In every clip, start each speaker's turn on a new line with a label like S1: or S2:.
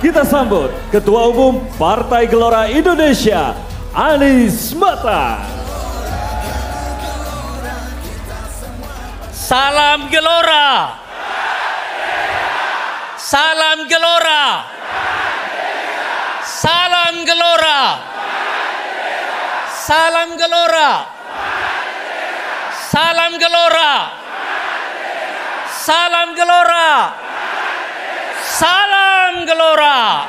S1: kita sambut Ketua Umum Partai Gelora Indonesia, Anies Mata.
S2: Salam Gelora. Salam Gelora. Salam Gelora. Salam Gelora. Salam Gelora. Salam Gelora. Salam Gelora.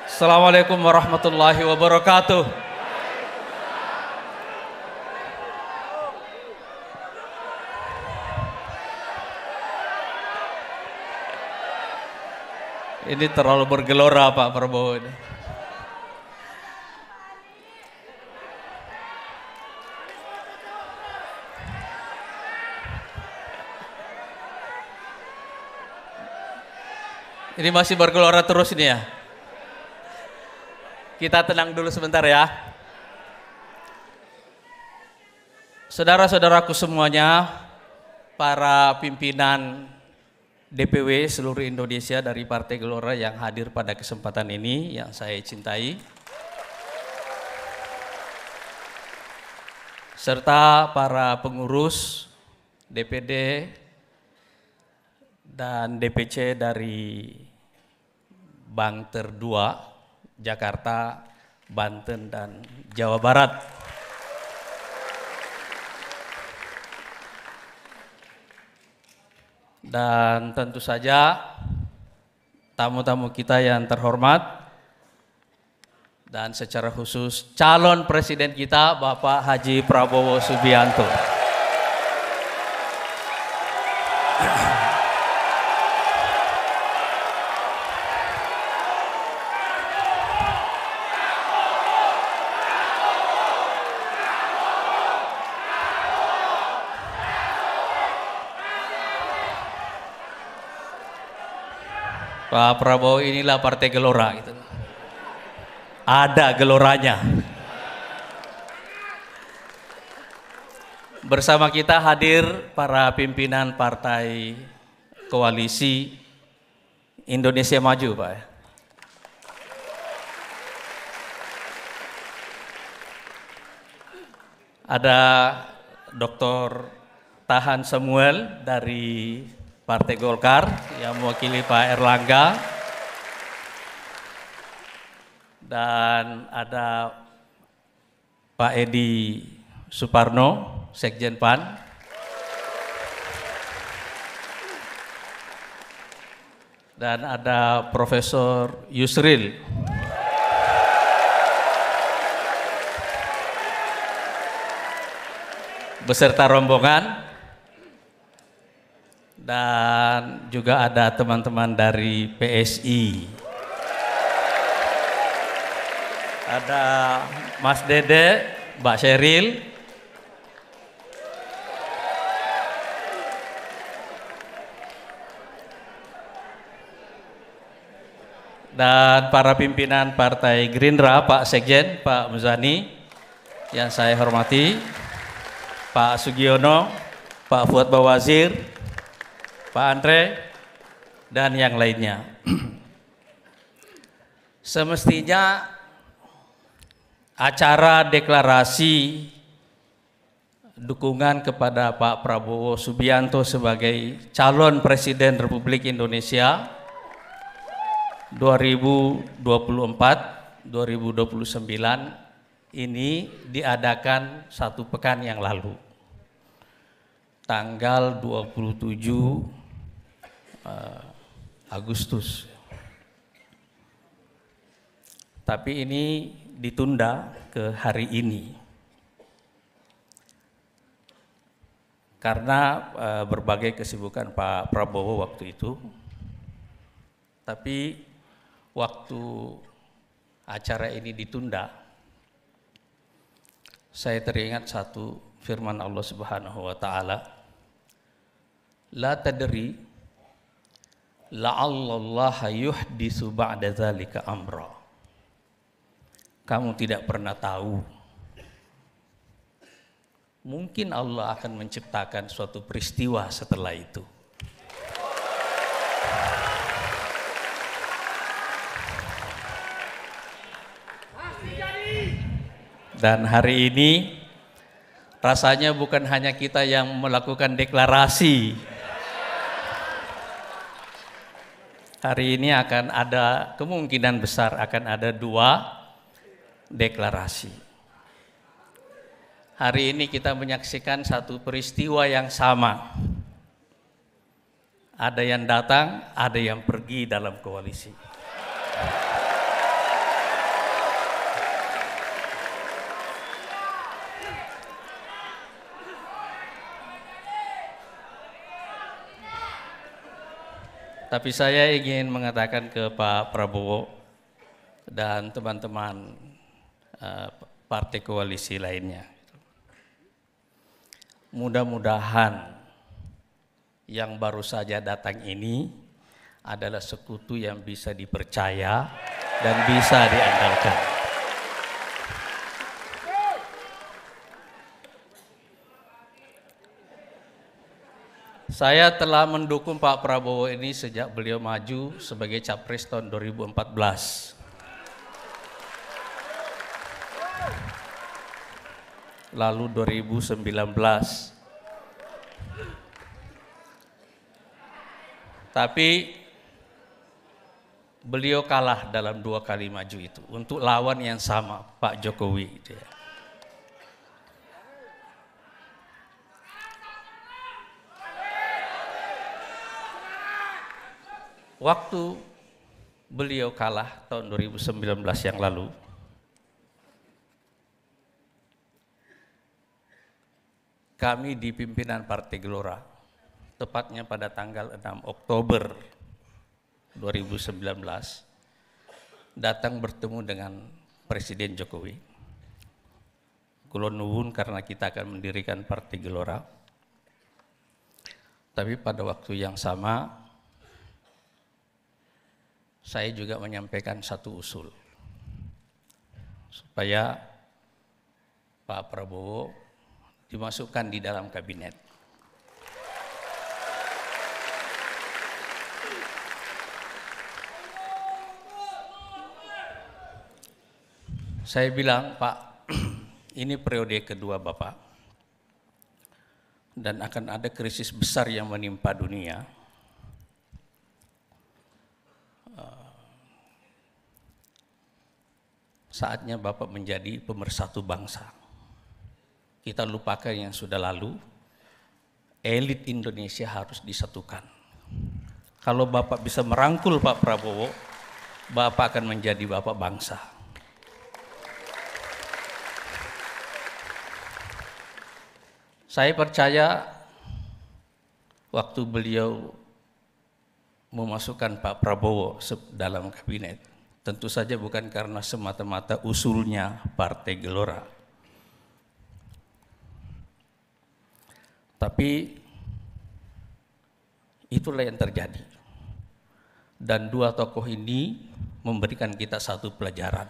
S2: Assalamualaikum warahmatullahi wabarakatuh. Ini terlalu bergelora Pak Prabowo ini. Ini masih bergelora terus ini ya. Kita tenang dulu sebentar ya. Saudara-saudaraku semuanya, para pimpinan DPW seluruh Indonesia dari Partai Gelora yang hadir pada kesempatan ini yang saya cintai, serta para pengurus DPD dan DPC dari Banter 2, Jakarta, Banten, dan Jawa Barat. Dan tentu saja tamu-tamu kita yang terhormat dan secara khusus calon presiden kita Bapak Haji Prabowo Subianto. Pak Prabowo inilah Partai Gelora gitu. Ada geloranya. Bersama kita hadir para pimpinan partai koalisi Indonesia Maju, Pak. Ada Dr. Tahan Samuel dari Partai Golkar yang mewakili Pak Erlangga, dan ada Pak Edi Suparno, Sekjen PAN, dan ada Profesor Yusril beserta rombongan. Dan juga ada teman-teman dari PSI. Ada Mas Dede, Mbak Sheryl, dan para pimpinan Partai Gerindra, Pak Sekjen, Pak Muzani, yang saya hormati, Pak Sugiono, Pak Fuad Bawazir, Pak Andre, dan yang lainnya. Semestinya acara deklarasi dukungan kepada Pak Prabowo Subianto sebagai calon Presiden Republik Indonesia 2024-2029 ini diadakan 1 pekan yang lalu, tanggal 27 Agustus. Tapi ini ditunda ke hari ini karena berbagai kesibukan Pak Prabowo waktu itu. Tapi waktu acara ini ditunda, saya teringat satu firman Allah Subhanahu wa taala, la tadri la'allallaha yuhditsu ba'da dzalika amra. Kamu tidak pernah tahu mungkin Allah akan menciptakan suatu peristiwa setelah itu. Dan hari ini rasanya bukan hanya kita yang melakukan deklarasi. Hari ini akan ada kemungkinan besar akan ada 2 deklarasi. Hari ini kita menyaksikan satu peristiwa yang sama. Ada yang datang, ada yang pergi dalam koalisi. Tapi saya ingin mengatakan ke Pak Prabowo dan teman-teman partai koalisi lainnya, mudah-mudahan yang baru saja datang ini adalah sekutu yang bisa dipercaya dan bisa diandalkan. Saya telah mendukung Pak Prabowo ini sejak beliau maju sebagai capres tahun 2014. Lalu 2019. Tapi beliau kalah dalam 2 kali maju itu untuk lawan yang sama, Pak Jokowi. Waktu beliau kalah tahun 2019 yang lalu, kami di pimpinan Partai Gelora, tepatnya pada tanggal 6 Oktober 2019, datang bertemu dengan Presiden Jokowi. Kulo nuwun karena kita akan mendirikan Partai Gelora. Tapi pada waktu yang sama, saya juga menyampaikan satu usul supaya Pak Prabowo dimasukkan di dalam kabinet. Saya bilang, Pak, ini periode kedua Bapak dan akan ada krisis besar yang menimpa dunia. Saatnya Bapak menjadi pemersatu bangsa. Kita lupakan yang sudah lalu, elit Indonesia harus disatukan. Kalau Bapak bisa merangkul Pak Prabowo, Bapak akan menjadi Bapak bangsa. Saya percaya waktu beliau memasukkan Pak Prabowo dalam kabinet, tentu saja bukan karena semata-mata usulnya Partai Gelora. Tapi itulah yang terjadi. Dan 2 tokoh ini memberikan kita satu pelajaran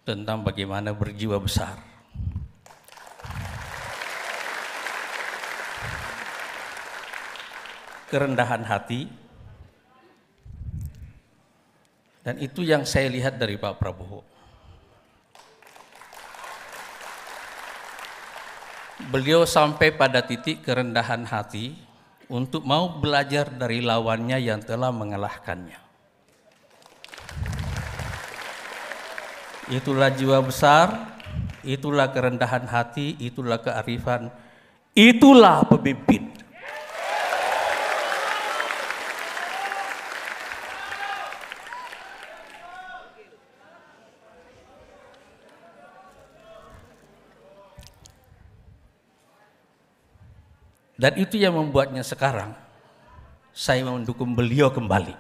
S2: tentang bagaimana berjiwa besar. Kerendahan hati. Dan itu yang saya lihat dari Pak Prabowo. Beliau sampai pada titik kerendahan hati untuk mau belajar dari lawannya yang telah mengalahkannya. Itulah jiwa besar, itulah kerendahan hati, itulah kearifan, itulah pemimpin. Dan itu yang membuatnya sekarang saya mendukung beliau kembali.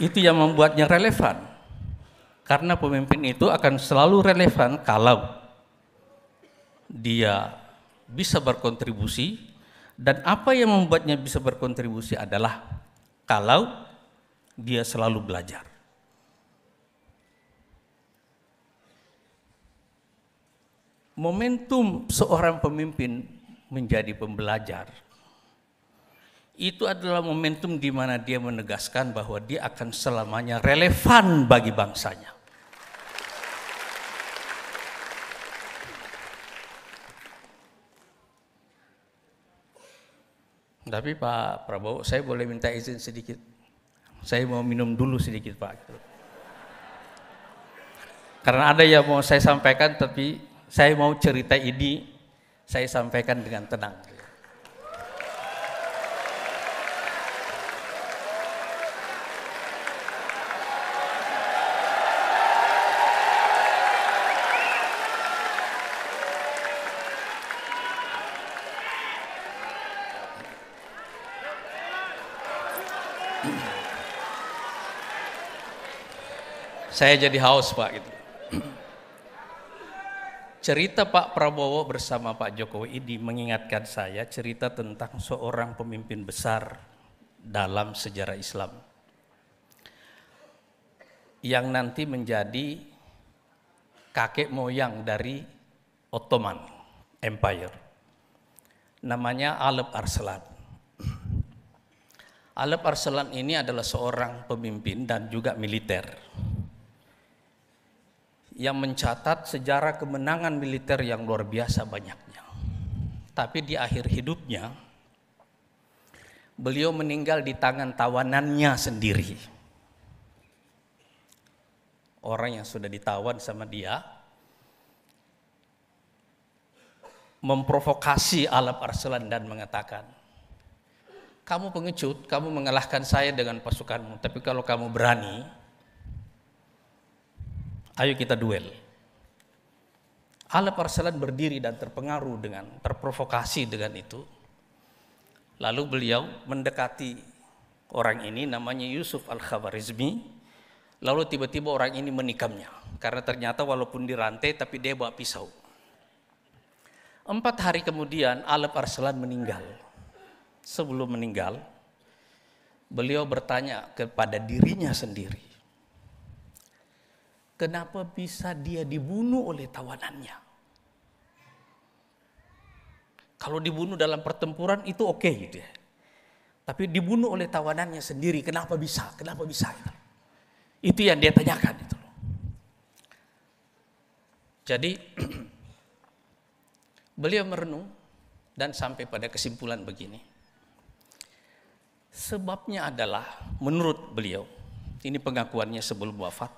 S2: Itu yang membuatnya relevan. Karena pemimpin itu akan selalu relevan kalau dia bisa berkontribusi, dan apa yang membuatnya bisa berkontribusi adalah kalau dia selalu belajar. momentum seorang pemimpin menjadi pembelajar itu adalah momentum di mana dia menegaskan bahwa dia akan selamanya relevan bagi bangsanya. Tapi Pak Prabowo, saya boleh minta izin sedikit? Saya mau minum dulu sedikit Pak. Karena ada yang mau saya sampaikan, tapi saya mau cerita ini saya sampaikan dengan tenang. Saya jadi haus Pak gitu. Cerita Pak Prabowo bersama Pak Jokowi ini mengingatkan saya cerita tentang seorang pemimpin besar dalam sejarah Islam yang nanti menjadi kakek moyang dari Ottoman Empire. Namanya Alep Arslan. Alep Arslan ini adalah seorang pemimpin dan juga militer yang mencatat sejarah kemenangan militer yang luar biasa banyaknya. Tapi di akhir hidupnya, beliau meninggal di tangan tawanannya sendiri. Orang yang sudah ditawan sama dia, memprovokasi Alep Arslan dan mengatakan, kamu pengecut, kamu mengalahkan saya dengan pasukanmu, tapi kalau kamu berani, ayo kita duel. Alep Arslan berdiri dan terprovokasi dengan itu. Lalu beliau mendekati orang ini namanya Yusuf Al-Khawarizmi. Lalu tiba-tiba orang ini menikamnya. Karena ternyata walaupun dirantai tapi dia bawa pisau. 4 hari kemudian Alep Arslan meninggal. Sebelum meninggal, beliau bertanya kepada dirinya sendiri, kenapa bisa dia dibunuh oleh tawanannya? Kalau dibunuh dalam pertempuran itu oke gitu ya. Tapi dibunuh oleh tawanannya sendiri, kenapa bisa? Kenapa bisa? Itu yang dia tanyakan itu. Jadi beliau merenung dan sampai pada kesimpulan begini. Sebabnya adalah menurut beliau, ini pengakuannya sebelum wafat,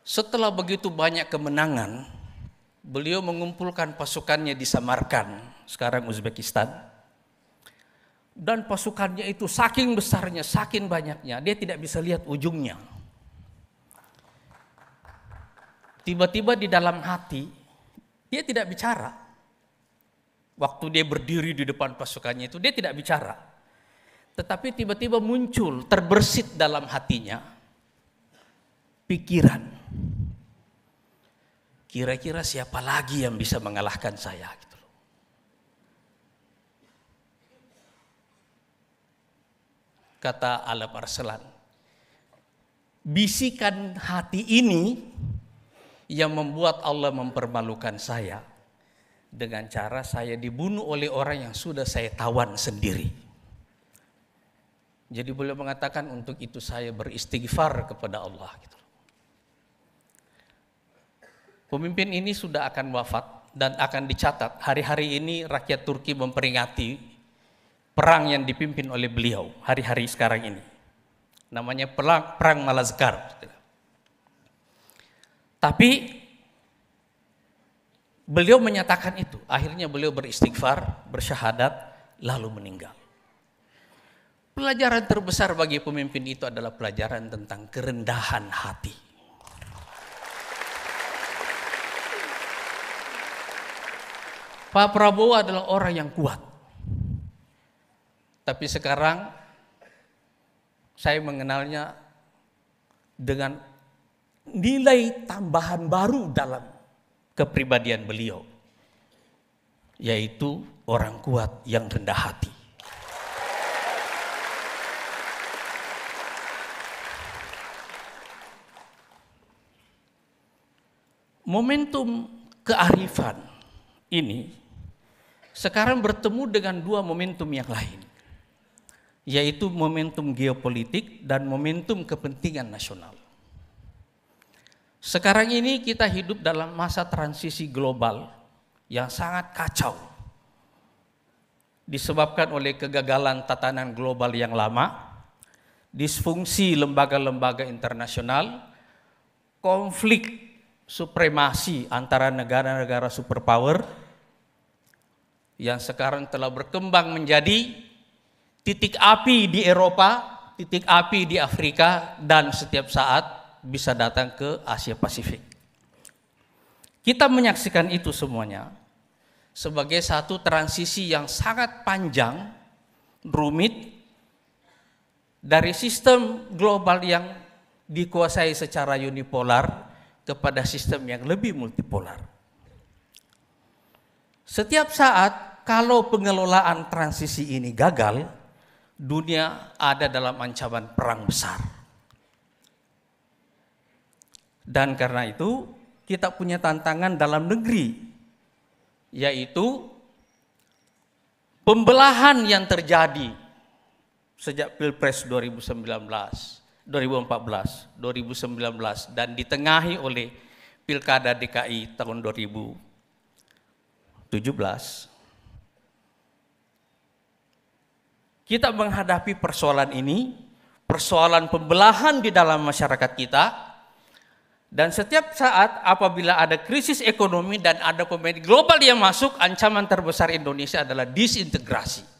S2: setelah begitu banyak kemenangan, beliau mengumpulkan pasukannya di Samarkand, sekarang Uzbekistan. Dan pasukannya itu saking besarnya, saking banyaknya, dia tidak bisa lihat ujungnya. Tiba-tiba di dalam hati, dia tidak bicara. Waktu dia berdiri di depan pasukannya itu, dia tidak bicara. Tetapi tiba-tiba muncul, terbersit dalam hatinya, pikiran. Kira-kira siapa lagi yang bisa mengalahkan saya? Gitu loh. Kata Alep Arslan, bisikan hati ini yang membuat Allah mempermalukan saya dengan cara saya dibunuh oleh orang yang sudah saya tawan sendiri. Jadi beliau mengatakan untuk itu saya beristighfar kepada Allah. Gitu. Pemimpin ini sudah akan wafat dan akan dicatat. Hari-hari ini rakyat Turki memperingati perang yang dipimpin oleh beliau. Hari-hari sekarang ini. Namanya Perang Malazgirt. Tapi beliau menyatakan itu. Akhirnya beliau beristighfar, bersyahadat, lalu meninggal. Pelajaran terbesar bagi pemimpin itu adalah pelajaran tentang kerendahan hati. Pak Prabowo adalah orang yang kuat. Tapi sekarang saya mengenalnya dengan nilai tambahan baru dalam kepribadian beliau, yaitu orang kuat yang rendah hati. Momentum kearifan ini sekarang bertemu dengan dua momentum yang lain, yaitu momentum geopolitik dan momentum kepentingan nasional. Sekarang ini kita hidup dalam masa transisi global yang sangat kacau, disebabkan oleh kegagalan tatanan global yang lama, disfungsi lembaga-lembaga internasional, konflik supremasi antara negara-negara superpower yang sekarang telah berkembang menjadi titik api di Eropa, titik api di Afrika, dan setiap saat bisa datang ke Asia Pasifik. Kita menyaksikan itu semuanya sebagai satu transisi yang sangat panjang, rumit, dari sistem global yang dikuasai secara unipolar kepada sistem yang lebih multipolar. Setiap saat kalau pengelolaan transisi ini gagal, dunia ada dalam ancaman perang besar. Dan karena itu kita punya tantangan dalam negeri, yaitu pembelahan yang terjadi sejak Pilpres 2014, 2019 dan ditengahi oleh Pilkada DKI tahun 2017. Kita menghadapi persoalan ini, persoalan pembelahan di dalam masyarakat kita, dan setiap saat apabila ada krisis ekonomi dan ada pemain global yang masuk, ancaman terbesar Indonesia adalah disintegrasi.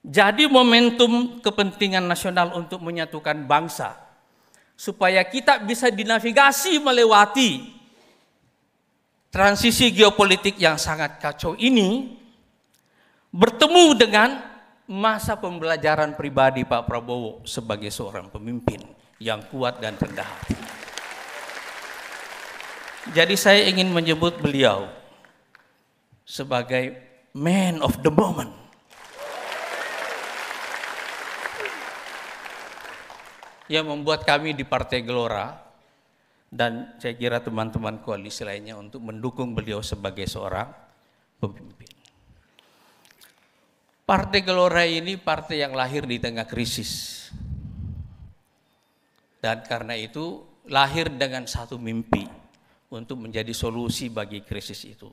S2: Jadi momentum kepentingan nasional untuk menyatukan bangsa, supaya kita bisa dinavigasi melewati transisi geopolitik yang sangat kacau ini, bertemu dengan masa pembelajaran pribadi Pak Prabowo sebagai seorang pemimpin yang kuat dan rendah hati. Jadi saya ingin menyebut beliau sebagai man of the moment. Yang membuat kami di Partai Gelora dan saya kira teman-teman koalisi lainnya untuk mendukung beliau sebagai seorang pemimpin. Partai Gelora ini partai yang lahir di tengah krisis. Dan karena itu lahir dengan satu mimpi untuk menjadi solusi bagi krisis itu.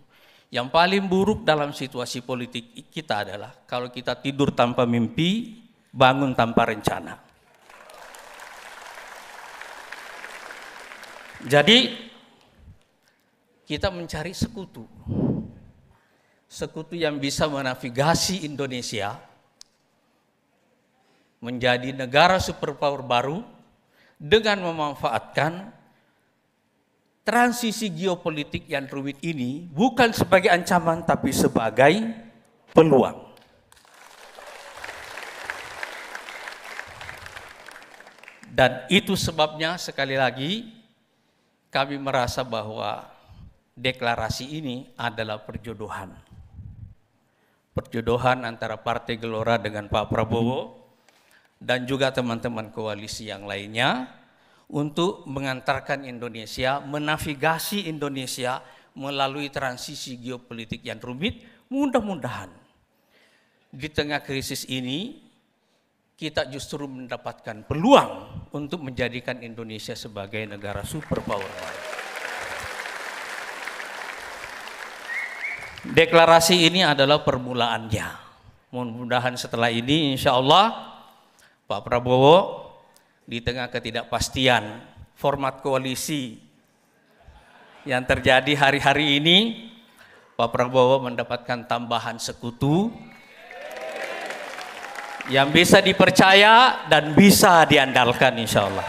S2: Yang paling buruk dalam situasi politik kita adalah kalau kita tidur tanpa mimpi, bangun tanpa rencana. Jadi kita mencari sekutu. Sekutu yang bisa menavigasi Indonesia menjadi negara superpower baru dengan memanfaatkan transisi geopolitik yang rumit ini bukan sebagai ancaman tapi sebagai peluang. Dan itu sebabnya sekali lagi kami merasa bahwa deklarasi ini adalah perjodohan. Perjodohan antara Partai Gelora dengan Pak Prabowo dan juga teman-teman koalisi yang lainnya untuk mengantarkan Indonesia, menavigasi Indonesia melalui transisi geopolitik yang rumit. Mudah-mudahan di tengah krisis ini kita justru mendapatkan peluang untuk menjadikan Indonesia sebagai negara superpower. Deklarasi ini adalah permulaannya. Mudah-mudahan setelah ini insya Allah Pak Prabowo di tengah ketidakpastian format koalisi yang terjadi hari-hari ini, Pak Prabowo mendapatkan tambahan sekutu yang bisa dipercaya dan bisa diandalkan insya Allah.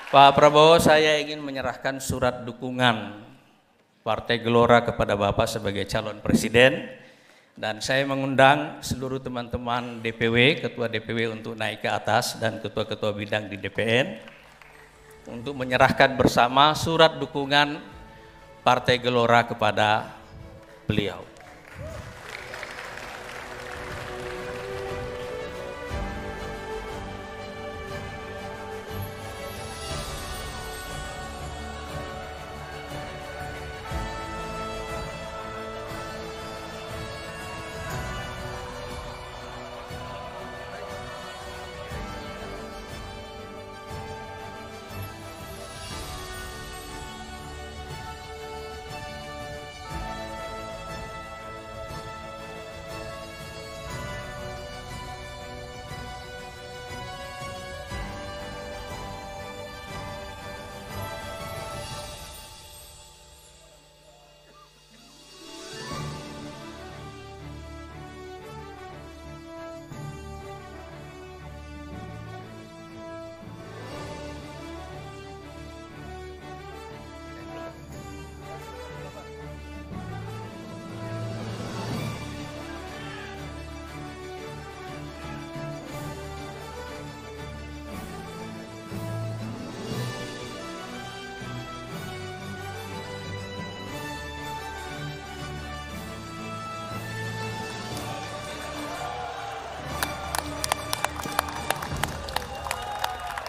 S2: Pak Prabowo, saya ingin menyerahkan surat dukungan Partai Gelora kepada Bapak sebagai calon presiden, dan saya mengundang seluruh teman-teman DPW, ketua DPW untuk naik ke atas dan ketua-ketua bidang di DPN untuk menyerahkan bersama surat dukungan Partai Gelora kepada beliau.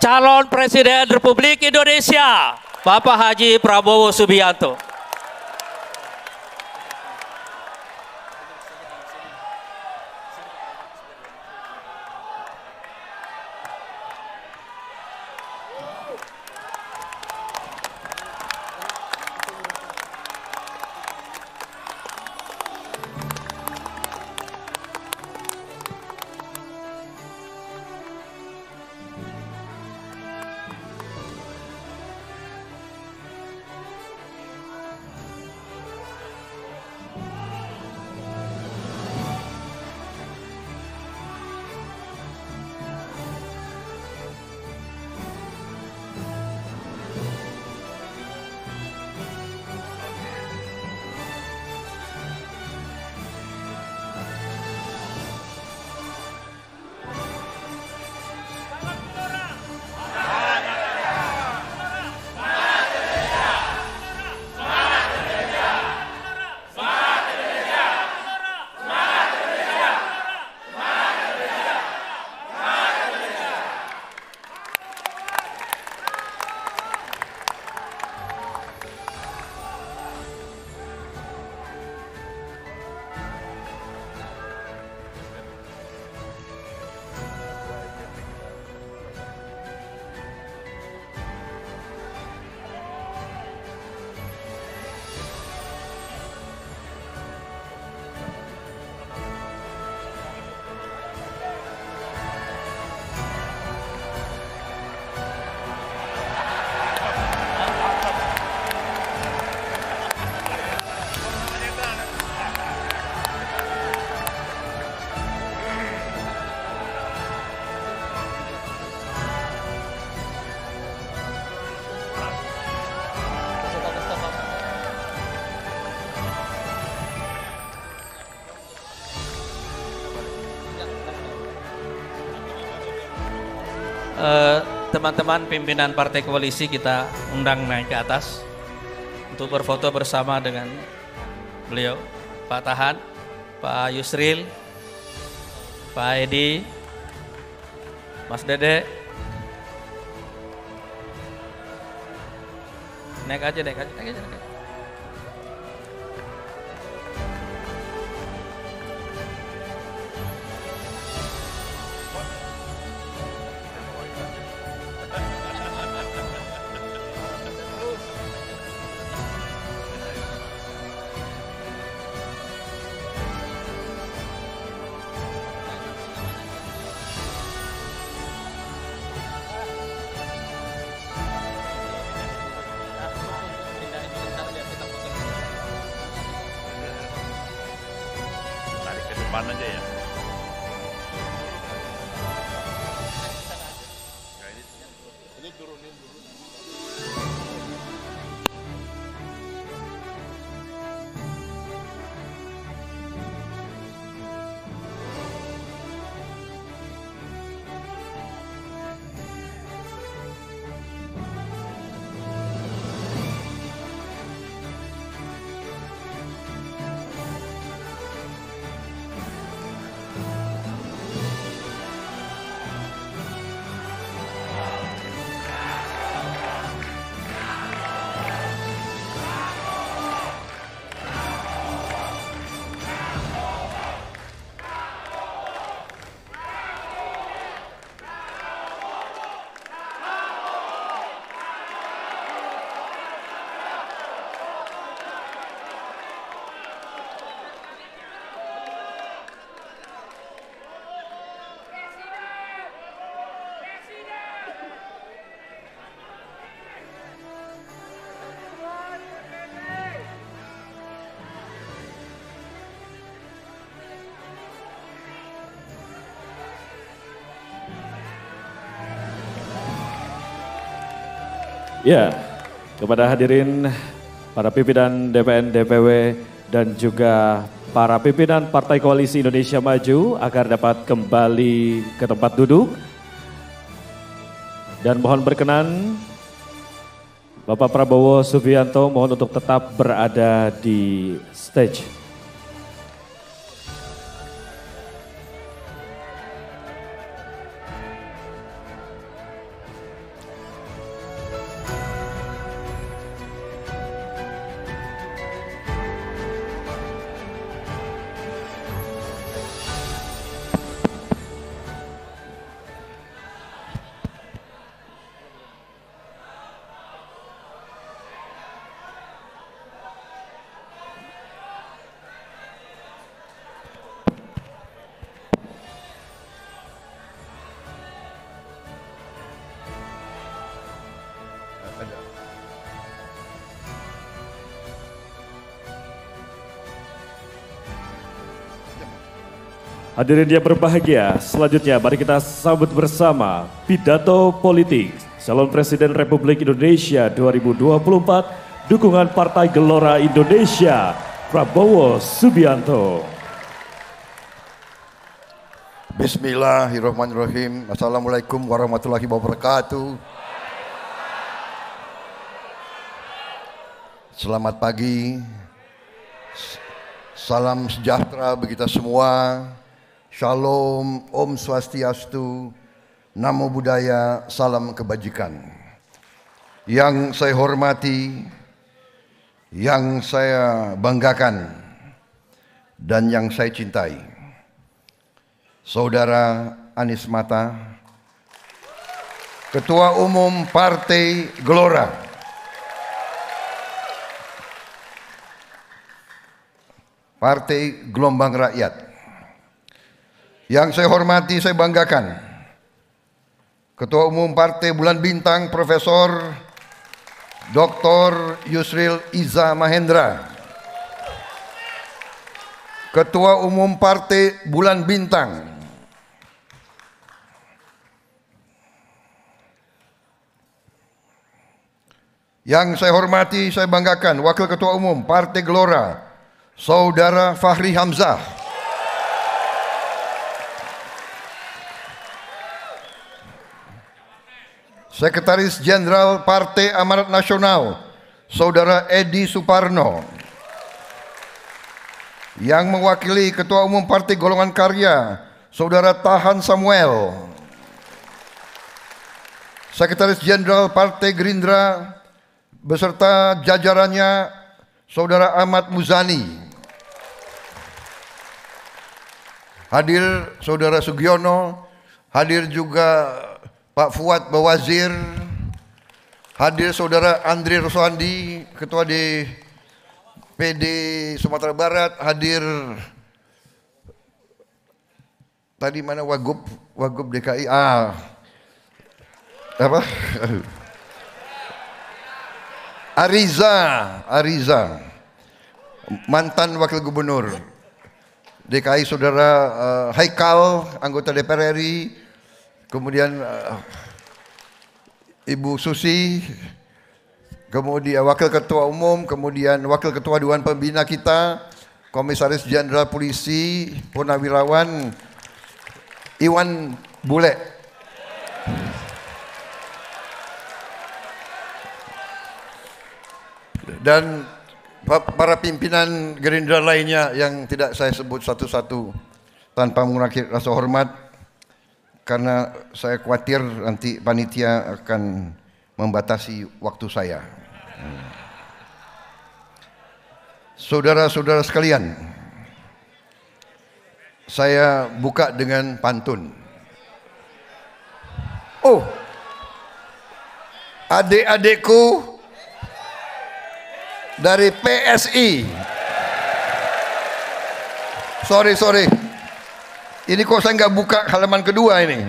S2: calon Presiden Republik Indonesia, Bapak Haji Prabowo Subianto. Teman-teman pimpinan partai koalisi kita undang naik ke atas untuk berfoto bersama dengan beliau, Pak Tahan, Pak Yusril, Pak Edi, Mas Dede. Naik aja.
S3: Depan aja ya. Ini turunin dulu.
S1: Ya, kepada hadirin para pimpinan DPN, DPW dan juga para pimpinan Partai Koalisi Indonesia Maju agar dapat kembali ke tempat duduk. Dan mohon berkenan Bapak Prabowo Subianto mohon untuk tetap berada di stage. Hadirin yang berbahagia, selanjutnya mari kita sambut bersama pidato politik calon Presiden Republik Indonesia 2024, dukungan Partai Gelora Indonesia, Prabowo Subianto.
S4: Bismillahirrahmanirrahim. Assalamualaikum warahmatullahi wabarakatuh. Selamat pagi. Salam sejahtera bagi kita semua. Shalom, Om Swastiastu, Namo Buddhaya, salam kebajikan. Yang saya hormati, yang saya banggakan, dan yang saya cintai, Saudara Anies Mata, Ketua Umum Partai Gelora, Partai Gelombang Rakyat. Yang saya hormati, saya banggakan, Ketua Umum Partai Bulan Bintang, Profesor Dr. Yusril Iza Mahendra. Ketua Umum Partai Bulan Bintang, yang saya hormati, saya banggakan, Wakil Ketua Umum Partai Gelora, Saudara Fahri Hamzah. Sekretaris Jenderal Partai Amanat Nasional, Saudara Edi Suparno. Yang mewakili Ketua Umum Partai Golongan Karya, Saudara Tahan Samuel. Sekretaris Jenderal Partai Gerindra beserta jajarannya, Saudara Ahmad Muzani. Hadir Saudara Sugiono, hadir juga Pak Fuad Bawazir, hadir Saudara Andri Roswandi, Ketua DPD Sumatera Barat, hadir tadi mana Wagub DKI, Ariza, mantan Wakil Gubernur DKI, Saudara Haikal, anggota DPR RI, kemudian Ibu Susi, kemudian Wakil Ketua Umum, kemudian Wakil Ketua Dewan Pembina kita, Komisaris Jenderal Polisi, Purnawirawan Iwan Bule. Dan para pimpinan Gerindra lainnya yang tidak saya sebut satu-satu tanpa mengurangi rasa hormat, karena saya khawatir nanti panitia akan membatasi waktu saya. Saudara-saudara sekalian, saya buka dengan pantun. Oh, adik-adikku dari PSI. Sorry. Ini kok saya nggak buka halaman kedua ini.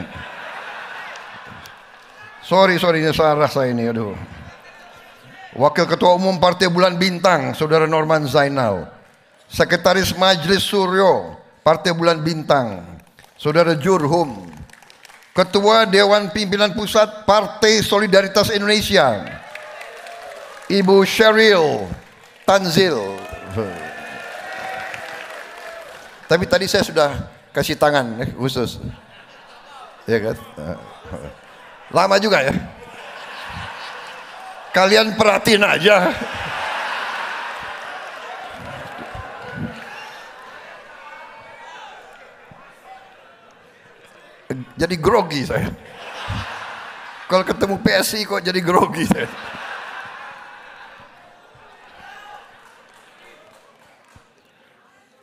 S4: Sorry, ini salah saya ini, aduh. Wakil Ketua Umum Partai Bulan Bintang, Saudara Norman Zainal. Sekretaris Majelis Suryo, Partai Bulan Bintang, Saudara Jurhum. Ketua Dewan Pimpinan Pusat Partai Solidaritas Indonesia, Ibu Sheryl Tanzil. Tapi tadi saya sudah kasih tangan khusus, ya kan? Lama juga ya. Kalian perhatiin aja. Jadi grogi saya. Kalau ketemu PSI kok jadi grogi saya.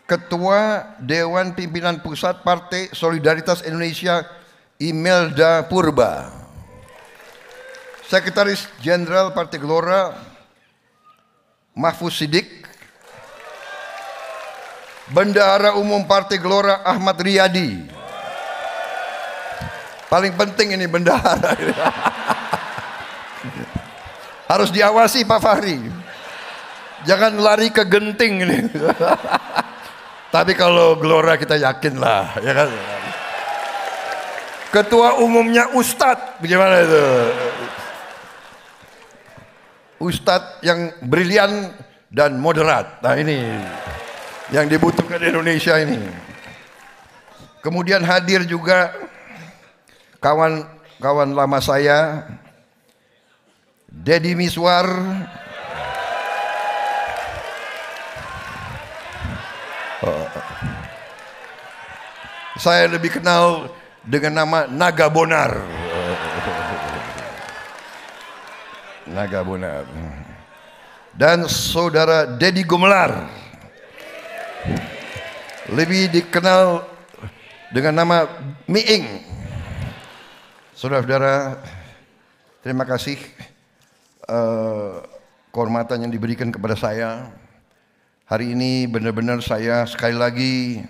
S4: Ketua Dewan Pimpinan Pusat Partai Solidaritas Indonesia, Imelda Purba. Sekretaris Jenderal Partai Gelora, Mahfuz Siddiq. Bendahara Umum Partai Gelora, Ahmad Riyadi. Paling penting ini bendahara. Harus diawasi Pak Fahri. Jangan lari ke genting ini. Tapi kalau Gelora kita yakin lah, ya kan? Ketua umumnya Ustadz, bagaimana itu? Ustadz yang brilian dan moderat. Nah ini yang dibutuhkan di Indonesia ini. Kemudian hadir juga kawan lama saya, Deddy Miswar. Saya lebih kenal dengan nama Naga Bonar. Naga Bonar. Dan saudara Deddy Gumelar, lebih dikenal dengan nama Miing. Saudara-saudara, terima kasih kehormatan yang diberikan kepada saya. Hari ini benar-benar saya sekali lagi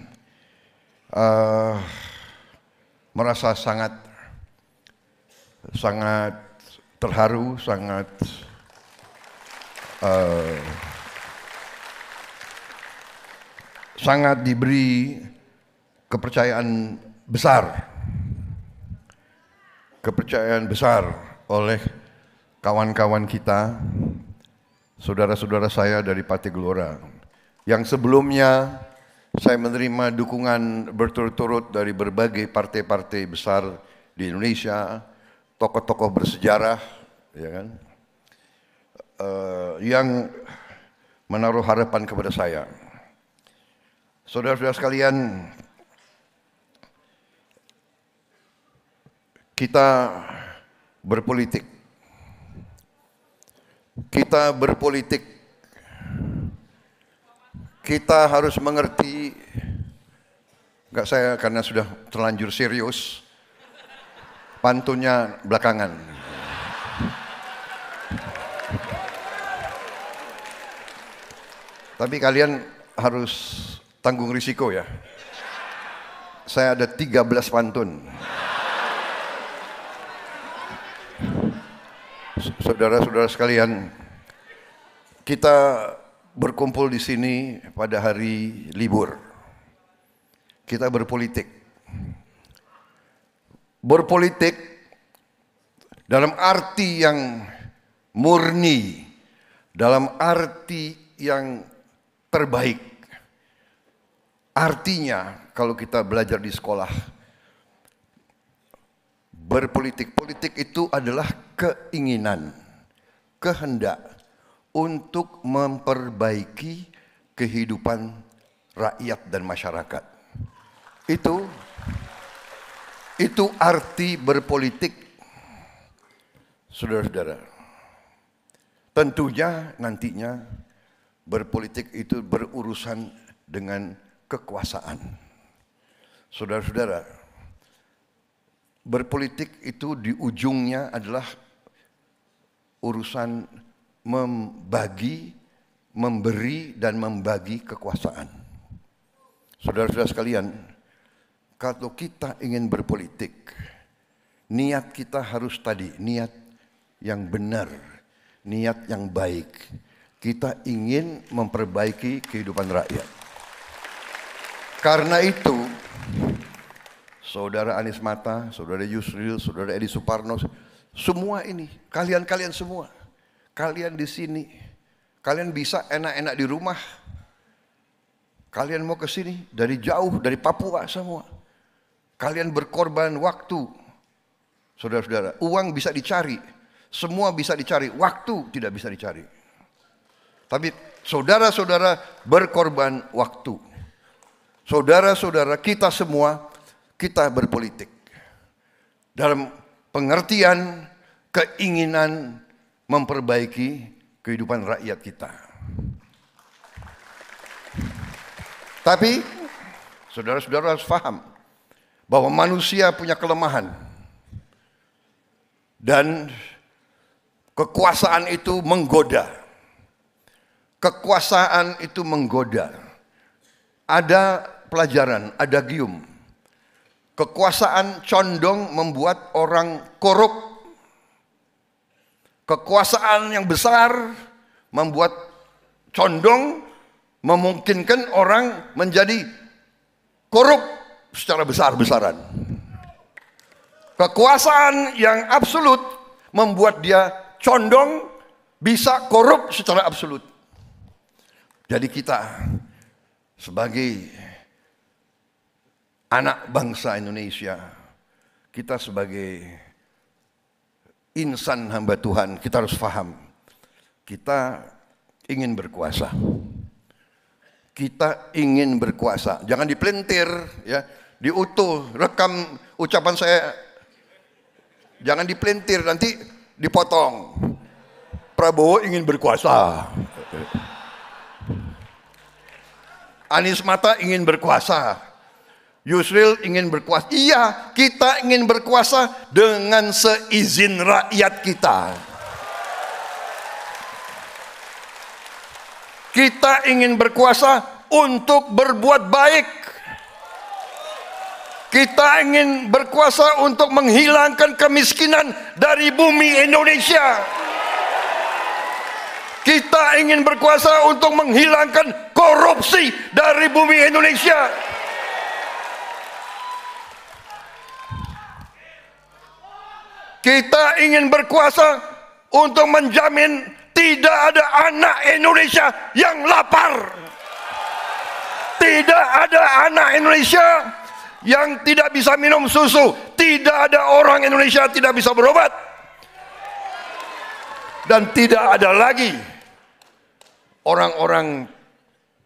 S4: merasa sangat terharu, sangat diberi kepercayaan besar oleh kawan-kawan kita, saudara-saudara saya dari Partai Gelora, yang sebelumnya saya menerima dukungan berturut-turut dari berbagai partai-partai besar di Indonesia, tokoh-tokoh bersejarah, ya kan, yang menaruh harapan kepada saya. Saudara-saudara sekalian, kita berpolitik. Kita harus mengerti, enggak, saya karena sudah terlanjur serius, pantunnya belakangan. Tapi kalian harus tanggung risiko ya. Saya ada 13 pantun. Saudara-saudara sekalian, kita berkumpul di sini pada hari libur. Kita berpolitik. Berpolitik dalam arti yang murni, dalam arti yang terbaik. Artinya kalau kita belajar di sekolah, politik itu adalah keinginan, kehendak untuk memperbaiki kehidupan rakyat dan masyarakat. Itu arti berpolitik, saudara-saudara. Tentunya nantinya berpolitik itu berurusan dengan kekuasaan. Saudara-saudara, berpolitik itu di ujungnya adalah urusan memberi dan membagi kekuasaan. Saudara-saudara sekalian, kalau kita ingin berpolitik, niat kita harus tadi, niat yang benar, niat yang baik. Kita ingin memperbaiki kehidupan rakyat. Karena itu, Saudara Anies Mata, Saudara Yusril, Saudara Edi Suparno, semua ini, kalian semua, kalian di sini, kalian bisa enak-enak di rumah, kalian mau ke sini dari jauh, dari Papua semua, kalian berkorban waktu, saudara-saudara. Uang bisa dicari, semua bisa dicari, waktu tidak bisa dicari. Tapi saudara-saudara berkorban waktu. Saudara-saudara kita semua, kita berpolitik dalam pengertian keinginan memperbaiki kehidupan rakyat kita. Tapi saudara-saudara harus paham bahwa manusia punya kelemahan dan kekuasaan itu menggoda. Kekuasaan itu menggoda. Ada pelajaran, ada gium. Kekuasaan condong membuat orang korup. Kekuasaan yang besar membuat condong memungkinkan orang menjadi korup secara besar-besaran. Kekuasaan yang absolut membuat dia condong bisa korup secara absolut. Jadi kita sebagai anak bangsa Indonesia, kita sebagai insan hamba Tuhan, kita harus paham. Kita ingin berkuasa. Kita ingin berkuasa. Jangan dipelintir, ya, diutuh, rekam ucapan saya. Jangan dipelintir, nanti dipotong. Prabowo ingin berkuasa. Anies Mata ingin berkuasa. Yusril ingin berkuasa. Iya, kita ingin berkuasa dengan seizin rakyat kita. Kita ingin berkuasa untuk berbuat baik. Kita ingin berkuasa untuk menghilangkan kemiskinan dari bumi Indonesia. Kita ingin berkuasa untuk menghilangkan korupsi dari bumi Indonesia. Kita ingin berkuasa untuk menjamin tidak ada anak Indonesia yang lapar. Tidak ada anak Indonesia yang tidak bisa minum susu. Tidak ada orang Indonesia tidak bisa berobat. Dan tidak ada lagi orang-orang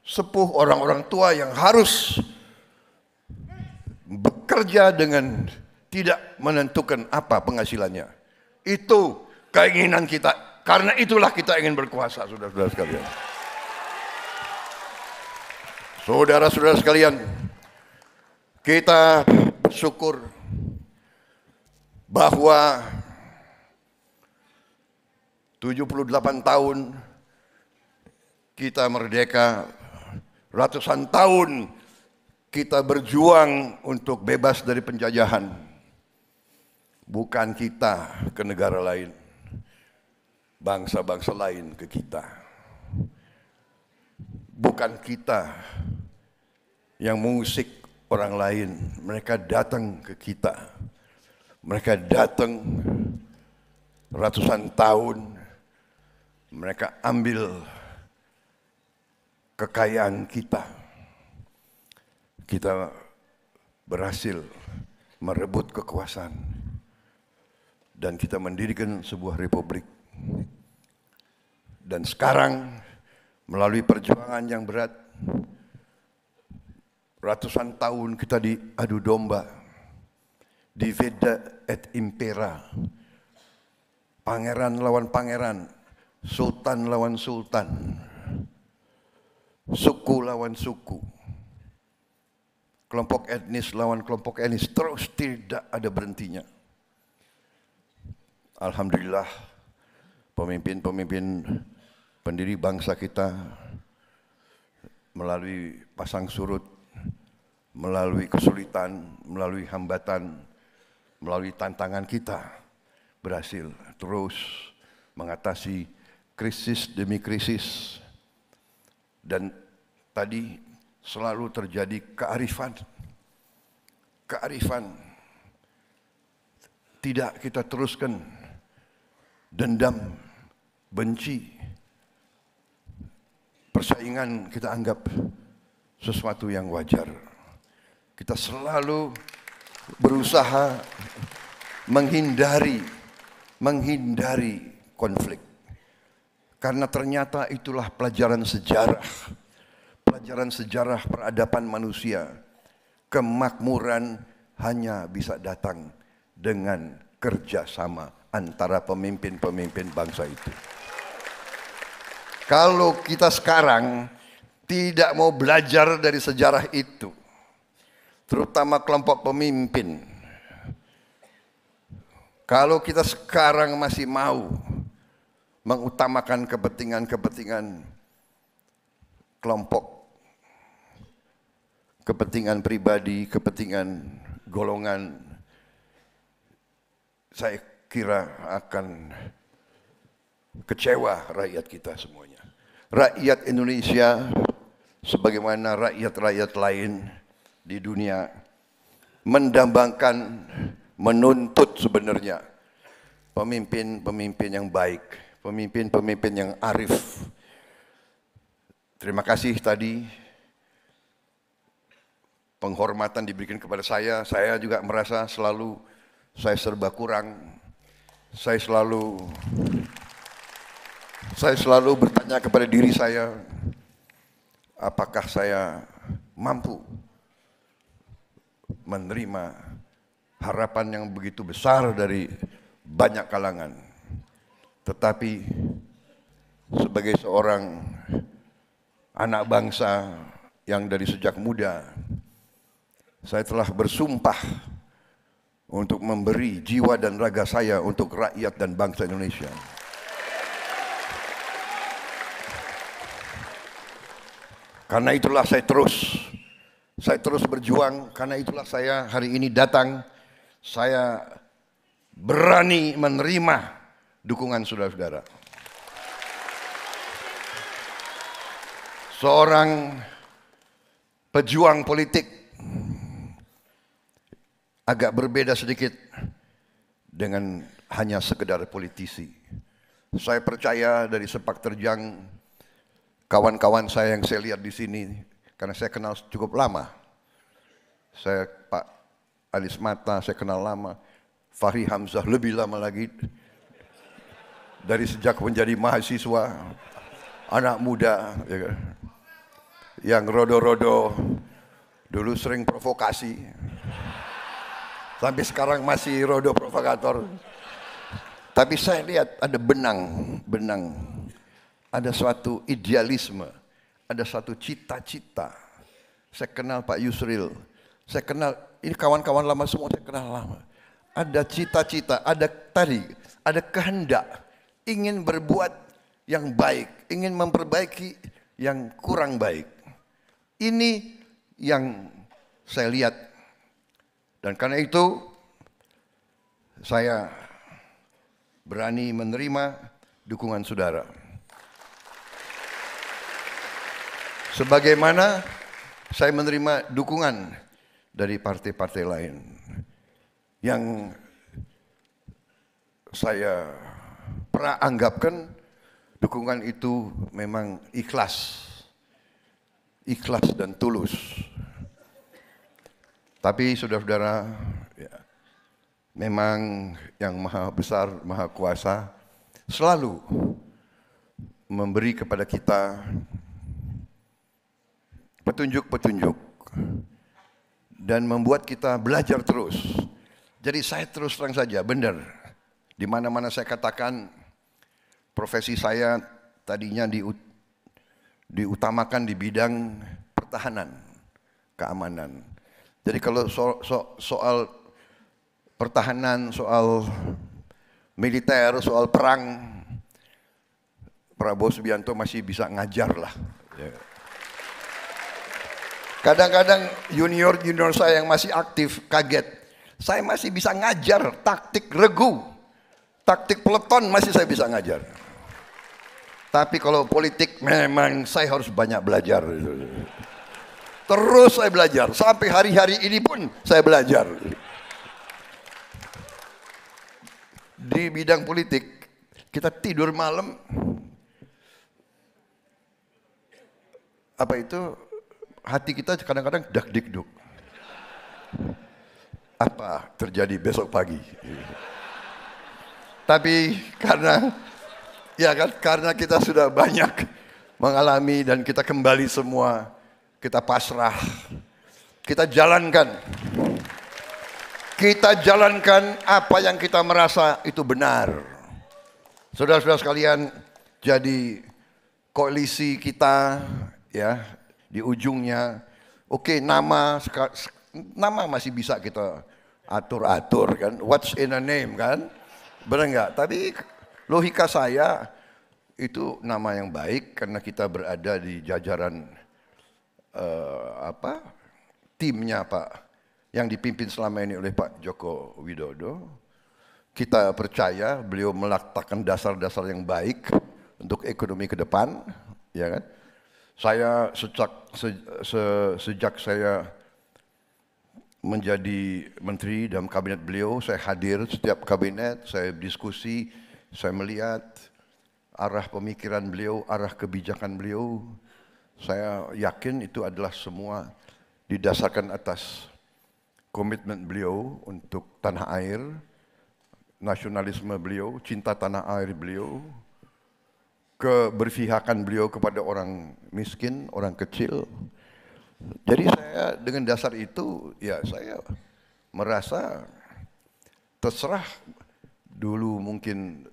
S4: sepuh, orang-orang tua yang harus bekerja dengan tidak menentukan apa penghasilannya. Itu keinginan kita. Karena itulah kita ingin berkuasa, saudara-saudara sekalian. Saudara-saudara sekalian, kita bersyukur bahwa 78 tahun kita merdeka, ratusan tahun kita berjuang untuk bebas dari penjajahan. Bukan kita ke negara lain, bangsa-bangsa lain ke kita. Bukan kita yang mengusik orang lain, mereka datang ke kita. Mereka datang ratusan tahun, mereka ambil kekayaan kita. Kita berhasil merebut kekuasaan dan kita mendirikan sebuah republik. Dan sekarang melalui perjuangan yang berat, ratusan tahun kita diadu domba, divida et impera, pangeran lawan pangeran, sultan lawan sultan, suku lawan suku, kelompok etnis lawan kelompok etnis, terus tidak ada berhentinya. Alhamdulillah, pemimpin-pemimpin pendiri bangsa kita melalui pasang surut, melalui kesulitan, melalui hambatan, melalui tantangan kita berhasil terus mengatasi krisis demi krisis. Dan tadi selalu terjadi kearifan. Tidak kita teruskan dendam, benci, persaingan kita anggap sesuatu yang wajar. Kita selalu berusaha menghindari konflik. Karena ternyata itulah pelajaran sejarah peradaban manusia. Kemakmuran hanya bisa datang dengan kerjasama antara pemimpin-pemimpin bangsa itu. Kalau kita sekarang tidak mau belajar dari sejarah itu, terutama kelompok pemimpin, kalau kita sekarang masih mau mengutamakan kepentingan kelompok, kepentingan pribadi, kepentingan golongan, saya kira akan kecewa rakyat kita semuanya. Rakyat Indonesia sebagaimana rakyat-rakyat lain di dunia mendambakan, menuntut sebenarnya pemimpin-pemimpin yang baik, pemimpin-pemimpin yang arif. Terima kasih tadi penghormatan diberikan kepada saya juga merasa selalu saya serba kurang. Saya selalu bertanya kepada diri saya, apakah saya mampu menerima harapan yang begitu besar dari banyak kalangan. Tetapi sebagai seorang anak bangsa yang dari sejak muda, saya telah bersumpah untuk memberi jiwa dan raga saya untuk rakyat dan bangsa Indonesia. Karena itulah saya terus berjuang, karena itulah saya hari ini datang, saya berani menerima dukungan saudara-saudara. Seorang pejuang politik agak berbeda sedikit dengan hanya sekedar politisi. Saya percaya dari sepak terjang kawan-kawan saya yang saya lihat di sini, karena saya kenal cukup lama. Saya Pak Alis Mata, saya kenal lama. Fahri Hamzah lebih lama lagi. Dari sejak menjadi mahasiswa, anak muda, ya kan? Yang rodo-rodo, dulu sering provokasi. Sampai sekarang masih rodo provokator. Tapi saya lihat ada benang. Ada suatu idealisme, ada suatu cita-cita. Saya kenal Pak Yusril, saya kenal, ini kawan-kawan lama semua saya kenal lama. Ada cita-cita, ada kehendak, ingin berbuat yang baik, ingin memperbaiki yang kurang baik. Ini yang saya lihat. Dan karena itu saya berani menerima dukungan saudara. Sebagaimana saya menerima dukungan dari partai-partai lain yang saya pernah anggapkan dukungan itu memang ikhlas dan tulus. Tapi saudara-saudara, ya, memang yang maha besar, maha kuasa selalu memberi kepada kita petunjuk-petunjuk dan membuat kita belajar terus. Jadi saya terus terang saja, benar. Di mana-mana saya katakan profesi saya tadinya diutamakan di bidang pertahanan, keamanan. Jadi kalau soal pertahanan, soal militer, soal perang, Prabowo Subianto masih bisa ngajar lah. Kadang-kadang junior saya yang masih aktif kaget. Saya masih bisa ngajar taktik regu, taktik peleton masih saya bisa ngajar. Tapi kalau politik memang saya harus banyak belajar. Terus saya belajar, sampai hari-hari ini pun saya belajar. Di bidang politik, kita tidur malam, hati kita kadang-kadang dak-dikduk. Apa terjadi besok pagi? Tapi karena kita sudah banyak mengalami dan kita kembali semua, kita pasrah, kita jalankan apa yang kita merasa itu benar. Saudara-saudara sekalian, jadi koalisi kita ya di ujungnya, oke, nama masih bisa kita atur-atur kan, what's in a name kan, benar nggak? Tapi logika saya itu nama yang baik karena kita berada di jajaran timnya Pak yang dipimpin selama ini oleh Pak Joko Widodo. Kita percaya beliau meletakkan dasar-dasar yang baik untuk ekonomi ke depan, ya kan? Saya sejak saya menjadi menteri dalam kabinet beliau, saya hadir setiap kabinet, saya diskusi, saya melihat arah pemikiran beliau, arah kebijakan beliau. Saya yakin itu adalah semua didasarkan atas komitmen beliau untuk tanah air, nasionalisme beliau, cinta tanah air beliau, keberpihakan beliau kepada orang miskin, orang kecil. Jadi saya dengan dasar itu, ya saya merasa terserah dulu mungkin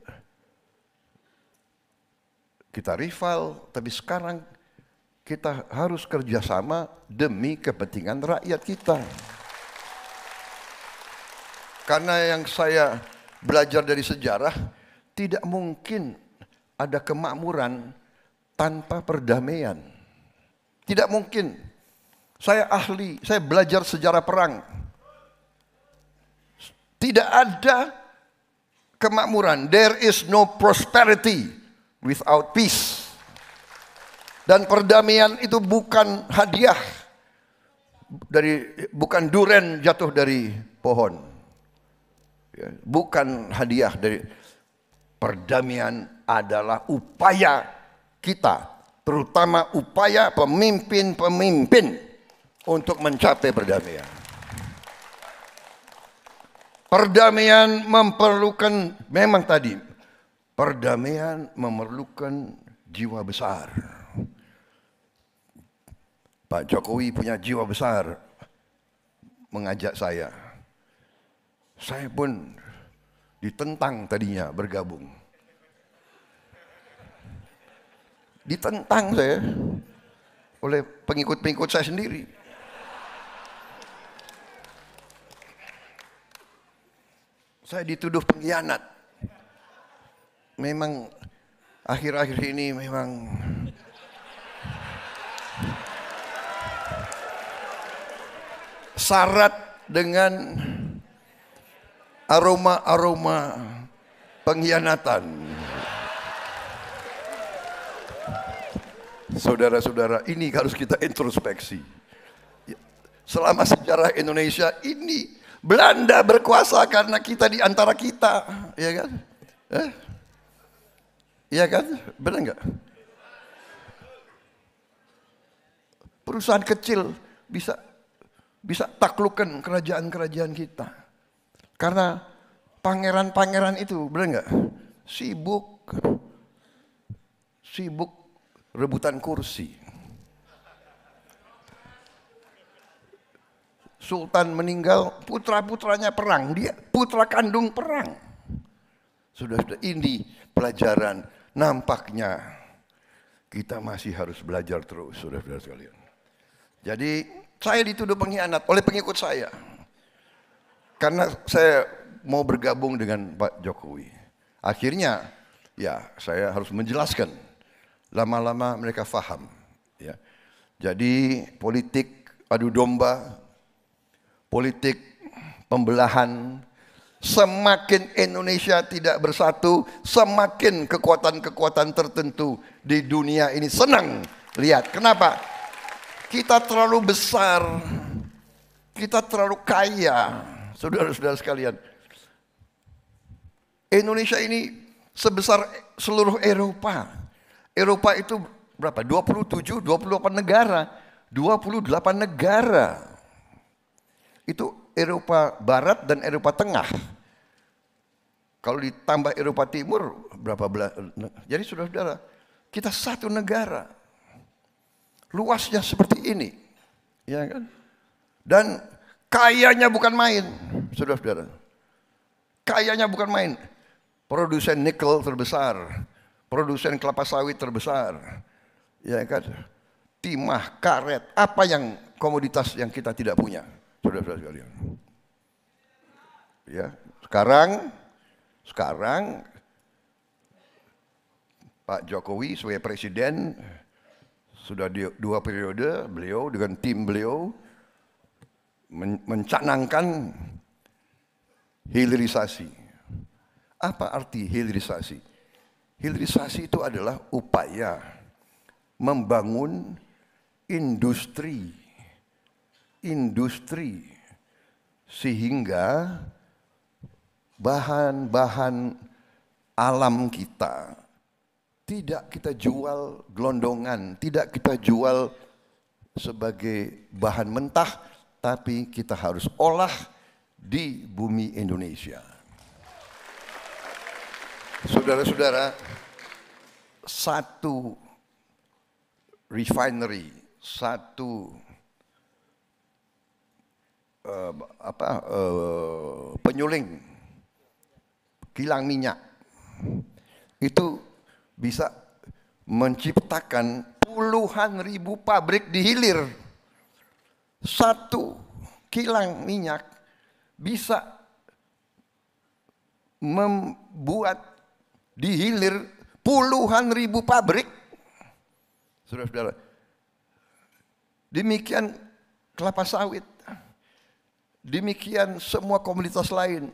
S4: kita rival, tapi sekarang kita harus kerjasama demi kepentingan rakyat kita. Karena yang saya belajar dari sejarah, tidak mungkin ada kemakmuran tanpa perdamaian. Tidak mungkin. Saya ahli, saya belajar sejarah perang. Tidak ada kemakmuran. There is no prosperity without peace. Dan perdamaian itu bukan hadiah bukan duren jatuh dari pohon. Ya, bukan hadiah dari perdamaian adalah upaya kita, terutama upaya pemimpin-pemimpin untuk mencapai perdamaian. Perdamaian perdamaian memerlukan jiwa besar. Pak Jokowi punya jiwa besar mengajak saya. Saya pun ditentang tadinya bergabung. Ditentang saya oleh pengikut-pengikut saya sendiri. Saya dituduh pengkhianat. Memang akhir-akhir ini memang syarat dengan aroma-aroma pengkhianatan. Saudara-saudara, ini harus kita introspeksi. Selama sejarah Indonesia ini Belanda berkuasa karena kita di antara kita, ya kan? Iya kan? Benar nggak? Perusahaan kecil bisa taklukkan kerajaan-kerajaan kita. Karena pangeran-pangeran itu, benar nggak? Sibuk rebutan kursi. Sultan meninggal, putra-putranya perang, dia putra kandung perang. Sudah ini pelajaran, nampaknya kita masih harus belajar terus, saudara-saudara sekalian. Jadi saya dituduh pengkhianat oleh pengikut saya. Karena saya mau bergabung dengan Pak Jokowi. Akhirnya ya saya harus menjelaskan. Lama-lama mereka faham. Ya. Jadi politik adu domba, politik pembelahan, semakin Indonesia tidak bersatu, semakin kekuatan-kekuatan tertentu di dunia ini senang lihat. Kenapa? Kita terlalu besar, kita terlalu kaya, saudara-saudara sekalian. Indonesia ini sebesar seluruh Eropa. Eropa itu berapa? 27, 28 negara. 28 negara. Itu Eropa Barat dan Eropa Tengah. Kalau ditambah Eropa Timur, berapa belas? Jadi saudara-saudara, kita satu negara. Luasnya seperti ini. Ya kan? Dan kayanya bukan main, saudara-saudara. Kayanya bukan main. Produsen nikel terbesar. Produsen kelapa sawit terbesar. Ya kan? Timah, karet, apa yang komoditas yang kita tidak punya? Saudara-saudara sekalian. Ya, sekarang Pak Jokowi sebagai presiden sudah 2 periode, beliau dengan tim beliau mencanangkan hilirisasi. Apa arti hilirisasi? Hilirisasi itu adalah upaya membangun industri sehingga bahan-bahan alam kita tidak kita jual gelondongan, tidak kita jual sebagai bahan mentah, tapi kita harus olah di bumi Indonesia. Saudara-saudara, satu refinery, satu penyuling kilang minyak itu bisa menciptakan puluhan ribu pabrik di hilir. Satu kilang minyak bisa membuat di hilir puluhan ribu pabrik. Saudara-saudara, demikian kelapa sawit, demikian semua komoditas lain.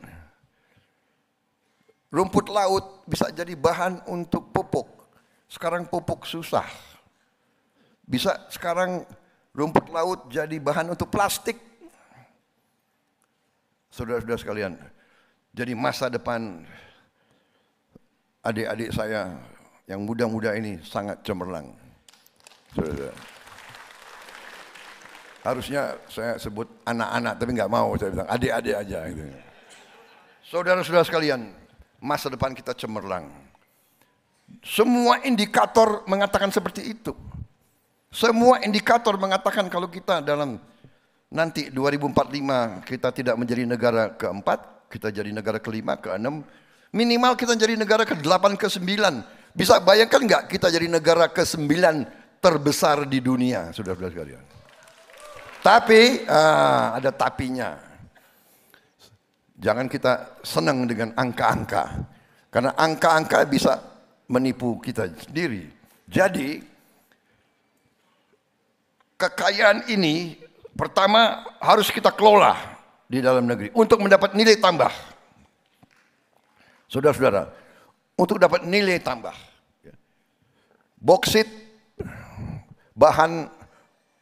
S4: Rumput laut bisa jadi bahan untuk pupuk. Sekarang pupuk susah. Bisa sekarang rumput laut jadi bahan untuk plastik. Saudara-saudara sekalian, jadi masa depan adik-adik saya yang muda-muda ini sangat cemerlang. Saudara, harusnya saya sebut anak-anak, tapi nggak mau, saya bilang adik-adik aja. Gitu. Saudara-saudara sekalian, masa depan kita cemerlang. Semua indikator mengatakan seperti itu. Semua indikator mengatakan kalau kita dalam nanti 2045 kita tidak menjadi negara keempat, kita jadi negara kelima, keenam, minimal kita jadi negara ke-8, ke-9. Bisa bayangkan nggak kita jadi negara ke-9 terbesar di dunia, saudara-saudara sekalian. Tapi ada tapinya. Jangan kita senang dengan angka-angka, karena angka-angka bisa menipu kita sendiri. Jadi kekayaan ini pertama harus kita kelola di dalam negeri untuk mendapat nilai tambah. Saudara-saudara, untuk dapat nilai tambah, boksit bahan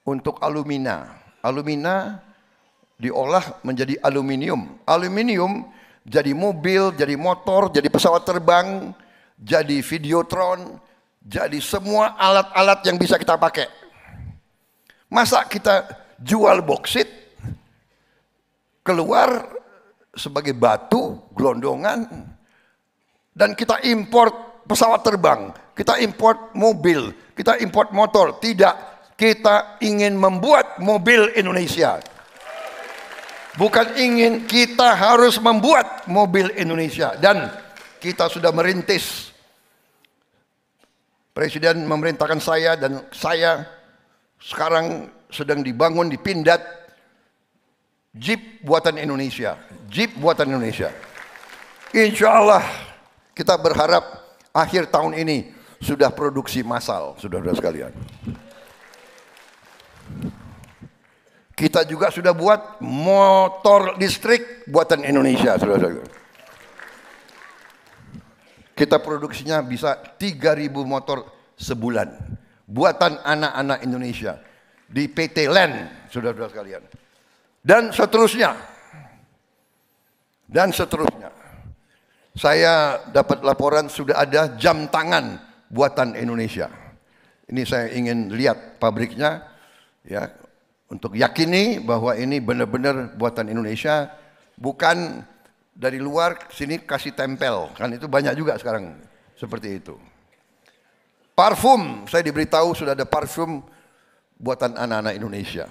S4: untuk alumina. Alumina diolah menjadi aluminium. Aluminium jadi mobil, jadi motor, jadi pesawat terbang, jadi videotron, jadi semua alat-alat yang bisa kita pakai. Masa kita jual boksit keluar sebagai batu, gelondongan, dan kita import pesawat terbang, kita import mobil, kita import motor. Tidak, kita ingin membuat mobil Indonesia. Bukan ingin, kita harus membuat mobil Indonesia. Dan kita sudah merintis. Presiden memerintahkan saya, dan saya sekarang sedang dibangun di Pindad Jeep buatan Indonesia. Jeep buatan Indonesia. Insya Allah kita berharap akhir tahun ini sudah produksi massal, saudara-saudara sekalian. Kita juga sudah buat motor listrik buatan Indonesia, saudara-saudara. Kita produksinya bisa 3.000 motor sebulan. Buatan anak-anak Indonesia. Di PT LAN, saudara-saudara sekalian. Dan seterusnya. Dan seterusnya. Saya dapat laporan sudah ada jam tangan buatan Indonesia. Ini saya ingin lihat pabriknya, ya, untuk yakini bahwa ini benar-benar buatan Indonesia, bukan dari luar sini kasih tempel, kan itu banyak juga sekarang seperti itu. Parfum, saya diberitahu sudah ada parfum buatan anak-anak Indonesia,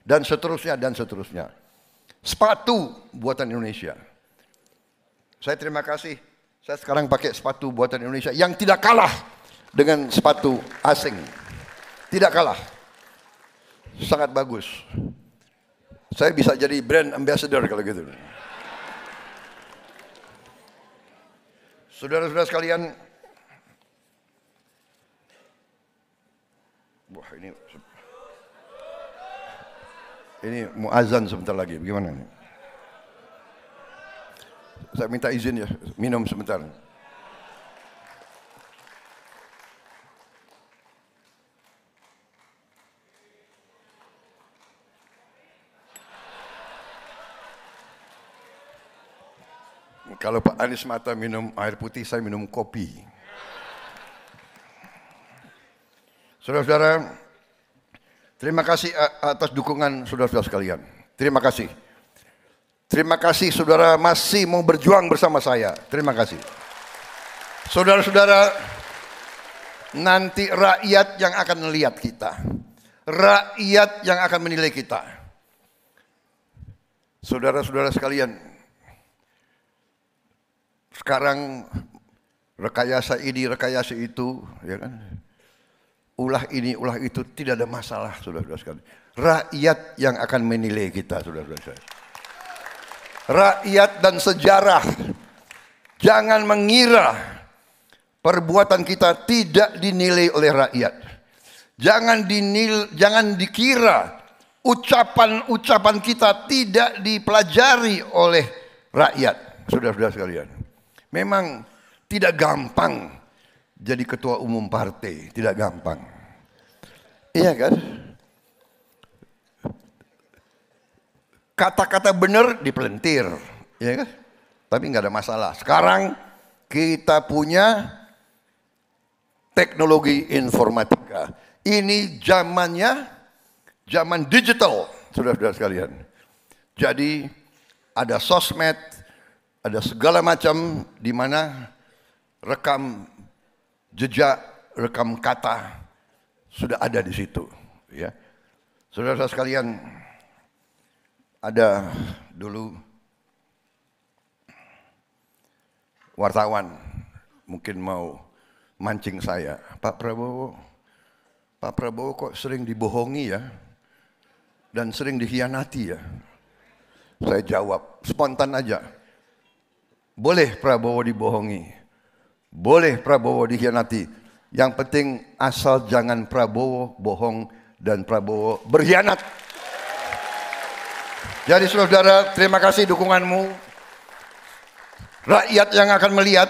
S4: dan seterusnya dan seterusnya. Sepatu buatan Indonesia. Saya terima kasih, saya sekarang pakai sepatu buatan Indonesia yang tidak kalah dengan sepatu asing, tidak kalah. Sangat bagus. Saya bisa jadi brand ambassador kalau gitu. Saudara-saudara sekalian, wah ini mau azan sebentar lagi. Bagaimana nih? Saya minta izin ya, minum sebentar. Kalau Pak Anies Mata minum air putih, saya minum kopi. Saudara-saudara, terima kasih atas dukungan saudara-saudara sekalian. Terima kasih. Terima kasih saudara masih mau berjuang bersama saya. Terima kasih. Saudara-saudara, nanti rakyat yang akan melihat kita. Rakyat yang akan menilai kita. Saudara-saudara sekalian, sekarang rekayasa ini, rekayasa itu, ya kan? Ulah ini, ulah itu, tidak ada masalah, saudara-saudara sekalian. Rakyat yang akan menilai kita, saudara-saudara sekalian. Rakyat dan sejarah. Jangan mengira perbuatan kita tidak dinilai oleh rakyat. Jangan dikira ucapan-ucapan kita tidak dipelajari oleh rakyat, saudara-saudara sekalian. Memang tidak gampang jadi ketua umum partai, tidak gampang. Iya kan? Kata-kata benar dipelentir, ya kan? Tapi nggak ada masalah. Sekarang kita punya teknologi informatika. Ini zamannya zaman digital, saudara-saudara sekalian. Jadi ada sosmed, ada segala macam di mana rekam jejak, rekam kata sudah ada di situ, ya. Saudara-saudara sekalian, ada dulu wartawan mungkin mau mancing saya, Pak Prabowo kok sering dibohongi ya, dan sering dikhianati ya. Saya jawab spontan aja, boleh Prabowo dibohongi, boleh Prabowo dikhianati, yang penting asal jangan Prabowo bohong dan Prabowo berkhianat. Jadi saudara, terima kasih dukunganmu. Rakyat yang akan melihat,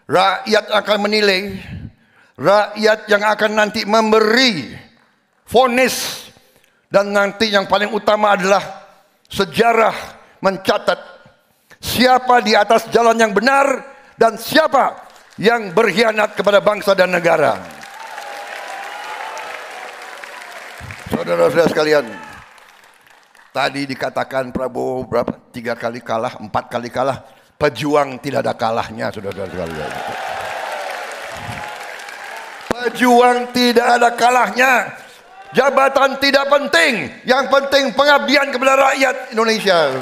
S4: rakyat akan menilai, rakyat yang akan nanti memberi vonis, dan nanti yang paling utama adalah sejarah mencatat siapa di atas jalan yang benar dan siapa yang berkhianat kepada bangsa dan negara. Saudara-saudara sekalian, tadi dikatakan Prabowo berapa? 3 kali kalah, 4 kali kalah. Pejuang tidak ada kalahnya, saudara-saudara sekalian. Pejuang tidak ada kalahnya. Jabatan tidak penting, yang penting pengabdian kepada rakyat Indonesia.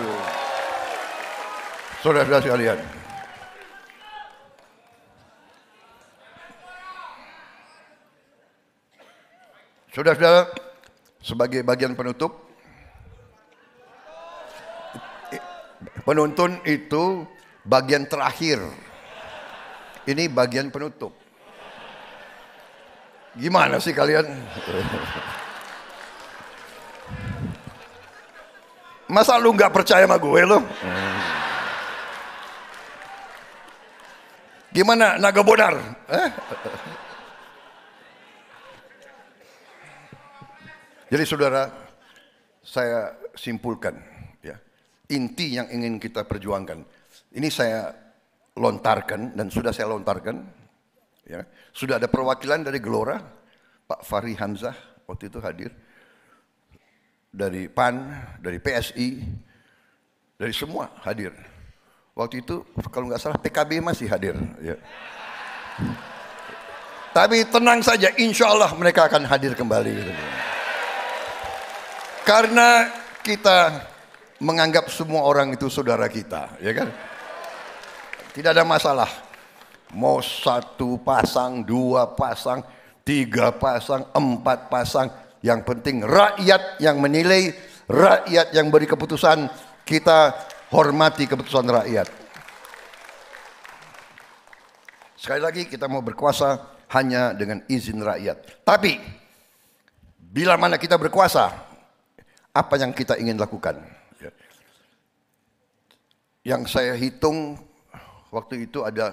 S4: Saudara-saudara sekalian, saudara-saudara, sebagai bagian penutup, penuntun itu bagian terakhir. Ini bagian penutup. Gimana sih kalian? Masa lu nggak percaya sama gue lo? Gimana Naga Bonar? Jadi saudara, saya simpulkan ya, inti yang ingin kita perjuangkan. Ini saya lontarkan dan sudah saya lontarkan. Ya, sudah ada perwakilan dari Gelora, Pak Fahri Hamzah waktu itu hadir, dari PAN, dari PSI, dari semua hadir. Waktu itu kalau nggak salah PKB masih hadir. Ya. Tapi tenang saja, insya Allah mereka akan hadir kembali. Karena kita menganggap semua orang itu saudara kita, ya kan? Tidak ada masalah. Mau 1 pasang, 2 pasang, 3 pasang, 4 pasang. Yang penting rakyat yang menilai, rakyat yang beri keputusan. Kita hormati keputusan rakyat. Sekali lagi, kita mau berkuasa hanya dengan izin rakyat. Tapi bila mana kita berkuasa, apa yang kita ingin lakukan? Yang saya hitung waktu itu ada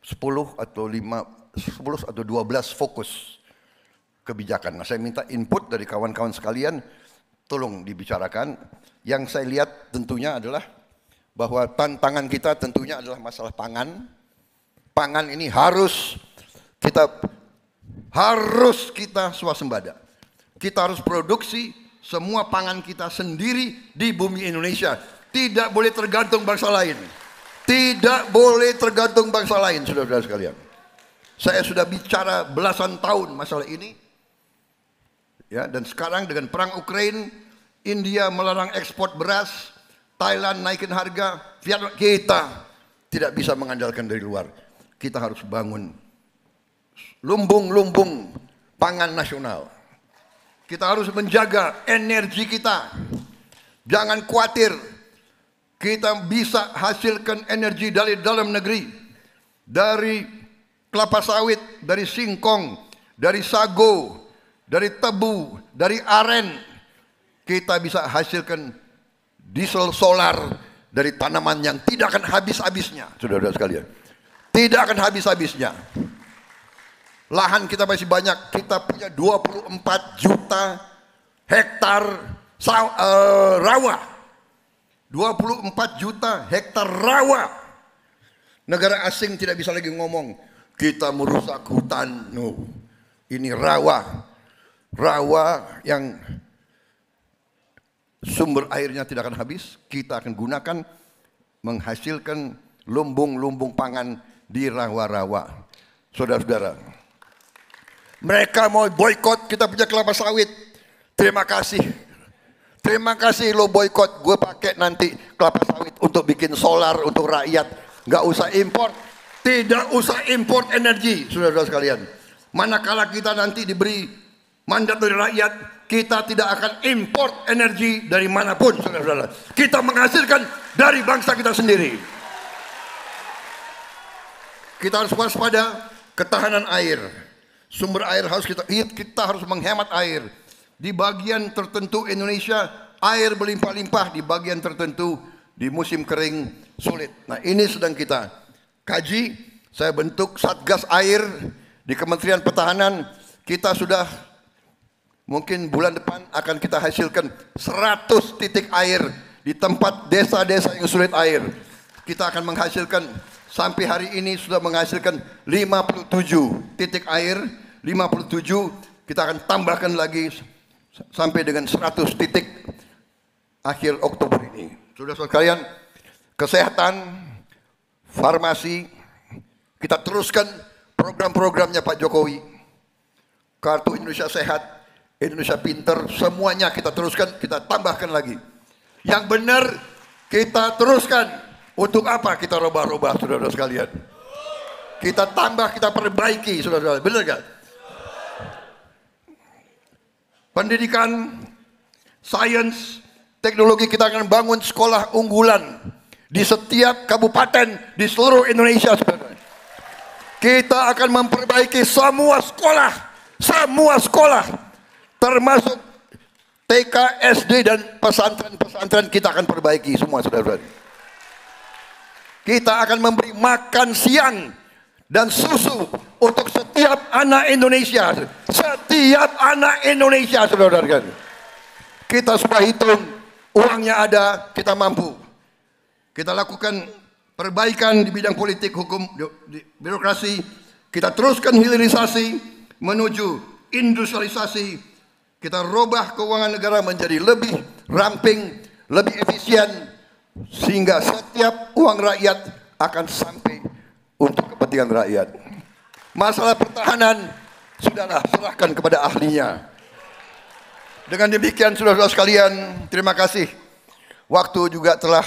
S4: 10 atau 12 fokus kebijakan. Nah, saya minta input dari kawan-kawan sekalian, tolong dibicarakan. Yang saya lihat tentunya adalah bahwa tantangan kita tentunya adalah masalah pangan. Pangan ini harus kita swasembada. Kita harus produksi semua pangan kita sendiri di bumi Indonesia. Tidak boleh tergantung bangsa lain. Tidak boleh tergantung bangsa lain, saudara-saudara sekalian. Saya sudah bicara belasan tahun masalah ini. Ya, dan sekarang dengan perang Ukraina, India melarang ekspor beras, Thailand naikin harga, Vietnam, kita tidak bisa mengandalkan dari luar. Kita harus bangun lumbung-lumbung pangan nasional. Kita harus menjaga energi kita. Jangan khawatir, kita bisa hasilkan energi dari dalam negeri. Dari kelapa sawit, dari singkong, dari sago, dari tebu, dari aren. Kita bisa hasilkan diesel solar dari tanaman yang tidak akan habis-habisnya, saudara-saudara sekalian. Tidak akan habis-habisnya. Lahan kita masih banyak, kita punya 24 juta hektar rawa. 24 juta hektar rawa. Negara asing tidak bisa lagi ngomong, kita merusak hutan. No. Ini rawa. Rawa yang sumber airnya tidak akan habis, kita akan gunakan menghasilkan lumbung-lumbung pangan di rawa-rawa. Saudara-saudara, mereka mau boikot kita punya kelapa sawit. Terima kasih. Terima kasih lo boikot. Gue pakai nanti kelapa sawit untuk bikin solar untuk rakyat. Gak usah import. Tidak usah import energi, saudara-saudara sekalian. Manakala kita nanti diberi mandat dari rakyat, kita tidak akan import energi dari manapun, saudara-saudara. Kita menghasilkan dari bangsa kita sendiri. Kita harus waspada ketahanan air. Sumber air harus kita harus menghemat air. Di bagian tertentu Indonesia air berlimpah-limpah, di bagian tertentu di musim kering sulit. Nah, ini sedang kita kaji. Saya bentuk Satgas Air di Kementerian Pertahanan. Kita sudah mungkin bulan depan akan kita hasilkan 100 titik air di tempat desa-desa yang sulit air. Kita akan menghasilkan, sampai hari ini sudah menghasilkan 57 titik air. 57, kita akan tambahkan lagi sampai dengan 100 titik akhir Oktober ini. Saudara-saudara sekalian, kesehatan, farmasi, kita teruskan program-programnya Pak Jokowi. Kartu Indonesia Sehat, Indonesia Pinter, semuanya kita teruskan, kita tambahkan lagi. Yang benar kita teruskan. Untuk apa kita robah-robah, saudara-saudara sekalian? Kita tambah, kita perbaiki, saudara-saudara. Benar gak? Pendidikan, sains, teknologi, kita akan bangun sekolah unggulan di setiap kabupaten di seluruh Indonesia, saudara. Kita akan memperbaiki semua sekolah, termasuk TK, SD, dan pesantren-pesantren kita akan perbaiki semua, saudara-saudara. Kita akan memberi makan siang dan susu untuk setiap anak Indonesia. Setiap anak Indonesia, saudara-saudara. Kita sudah hitung, uangnya ada, kita mampu. Kita lakukan perbaikan di bidang politik, hukum, birokrasi. Kita teruskan hilirisasi menuju industrialisasi. Kita robah keuangan negara menjadi lebih ramping, lebih efisien, sehingga setiap uang rakyat akan sampai untuk kepentingan rakyat. Masalah pertahanan, sudahlah, serahkan kepada ahlinya. Dengan demikian, saudara-saudara sekalian, terima kasih. Waktu juga telah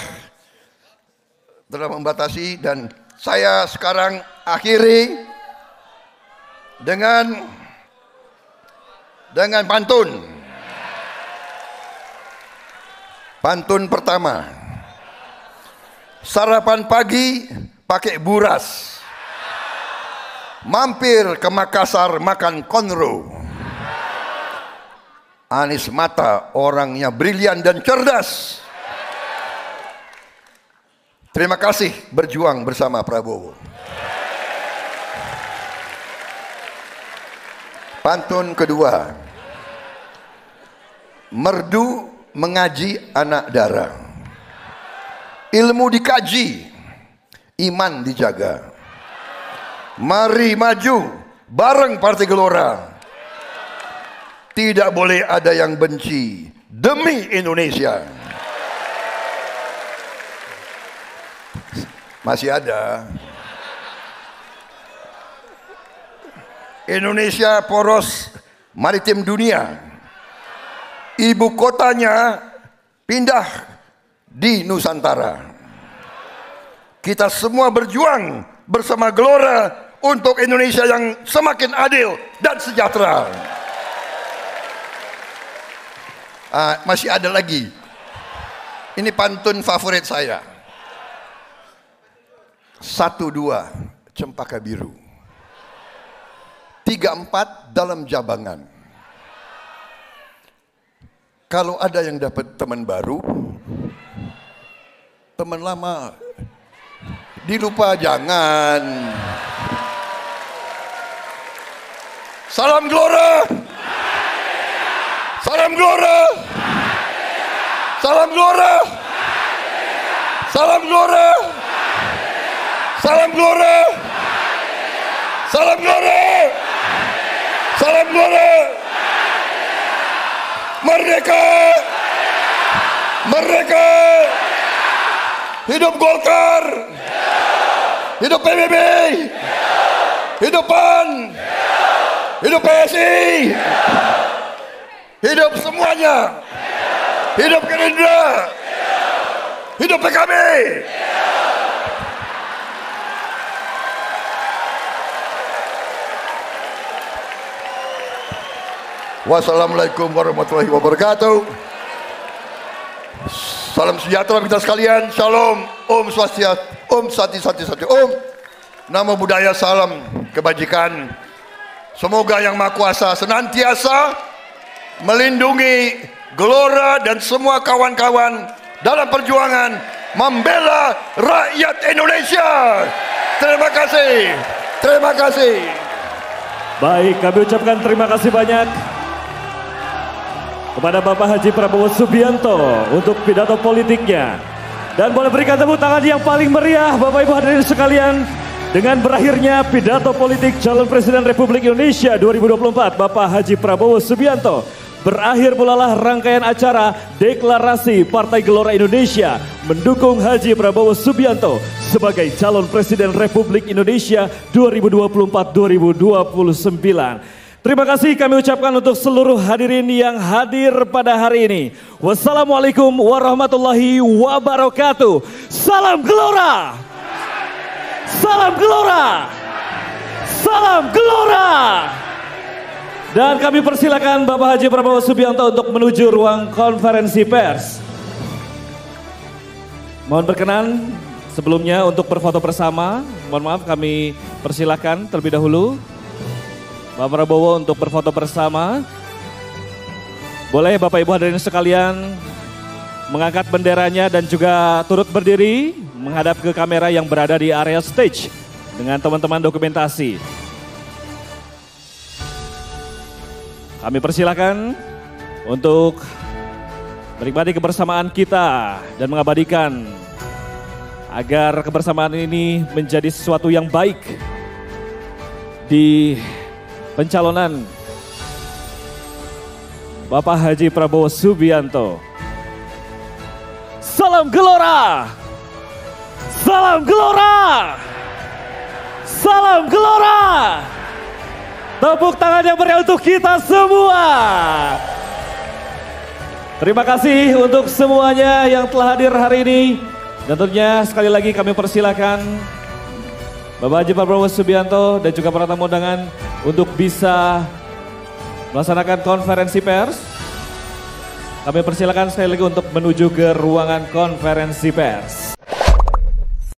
S4: membatasi, dan saya sekarang akhiri dengan pantun. Pantun pertama. Sarapan pagi pakai buras. Mampir ke Makassar makan konro. Anies Mata orangnya brilian dan cerdas. Terima kasih, berjuang bersama Prabowo. Pantun kedua. Merdu mengaji anak dara. ilmu dikaji, iman dijaga. Mari maju bareng Partai Gelora. Tidak boleh ada yang benci demi Indonesia. Masih ada. Indonesia poros maritim dunia. Ibu kotanya pindah di Nusantara. Kita semua berjuang bersama Gelora untuk Indonesia yang semakin adil dan sejahtera. Masih ada lagi. Ini pantun favorit saya. 1, 2 cempaka biru. 3, 4 dalam jabangan. Kalau ada yang dapat teman baru, teman lama dilupa jangan. Salam Gelora. Salam Gelora. Salam Gelora. Salam Gelora. Salam Gelora. Salam Gelora. Salam Gelora. Merdeka. Merdeka. Hidup Golkar. Hidup PBB. Hidup PAN. Hidup PSI. Hidup semuanya. Hidup Gerindra. Hidup PKB. Wassalamualaikum warahmatullahi wabarakatuh. Salam sejahtera kita sekalian. Shalom. Om Swastiastu. Om Sati Sati Sati. Om. Namo Buddhaya. Salam kebajikan. Semoga Yang Maha Kuasa senantiasa melindungi Gelora dan semua kawan-kawan dalam perjuangan membela rakyat Indonesia. Terima kasih. Terima kasih.
S1: Baik, kami ucapkan terima kasih banyak kepada Bapak Haji Prabowo Subianto untuk pidato politiknya. Dan boleh berikan tepuk tangan yang paling meriah Bapak Ibu hadirin sekalian dengan berakhirnya pidato politik calon Presiden Republik Indonesia 2024 Bapak Haji Prabowo Subianto. Berakhir pulalah rangkaian acara deklarasi Partai Gelora Indonesia mendukung Haji Prabowo Subianto sebagai calon Presiden Republik Indonesia 2024-2029. Terima kasih kami ucapkan untuk seluruh hadirin yang hadir pada hari ini. Wassalamualaikum warahmatullahi wabarakatuh. Salam Gelora! Salam Gelora! Salam Gelora! Dan kami persilakan Bapak Haji Prabowo Subianto untuk menuju ruang konferensi pers. Mohon berkenan sebelumnya untuk berfoto bersama. Mohon maaf kami persilakan terlebih dahulu Bapak Prabowo untuk berfoto bersama. Boleh Bapak Ibu hadirin sekalian mengangkat benderanya dan juga turut berdiri menghadap ke kamera yang berada di area stage dengan teman-teman dokumentasi. Kami persilakan untuk menikmati kebersamaan kita dan mengabadikan agar kebersamaan ini menjadi sesuatu yang baik di pencalonan Bapak Haji Prabowo Subianto. Salam Gelora! Salam Gelora! Salam Gelora! Tepuk tangan yang meriah untuk kita semua. Terima kasih untuk semuanya yang telah hadir hari ini. Dan tentunya sekali lagi kami persilakan Bapak Haji Prabowo Subianto dan juga para tamu undangan untuk bisa melaksanakan konferensi pers. Kami persilakan sekali lagi untuk menuju ke ruangan konferensi pers.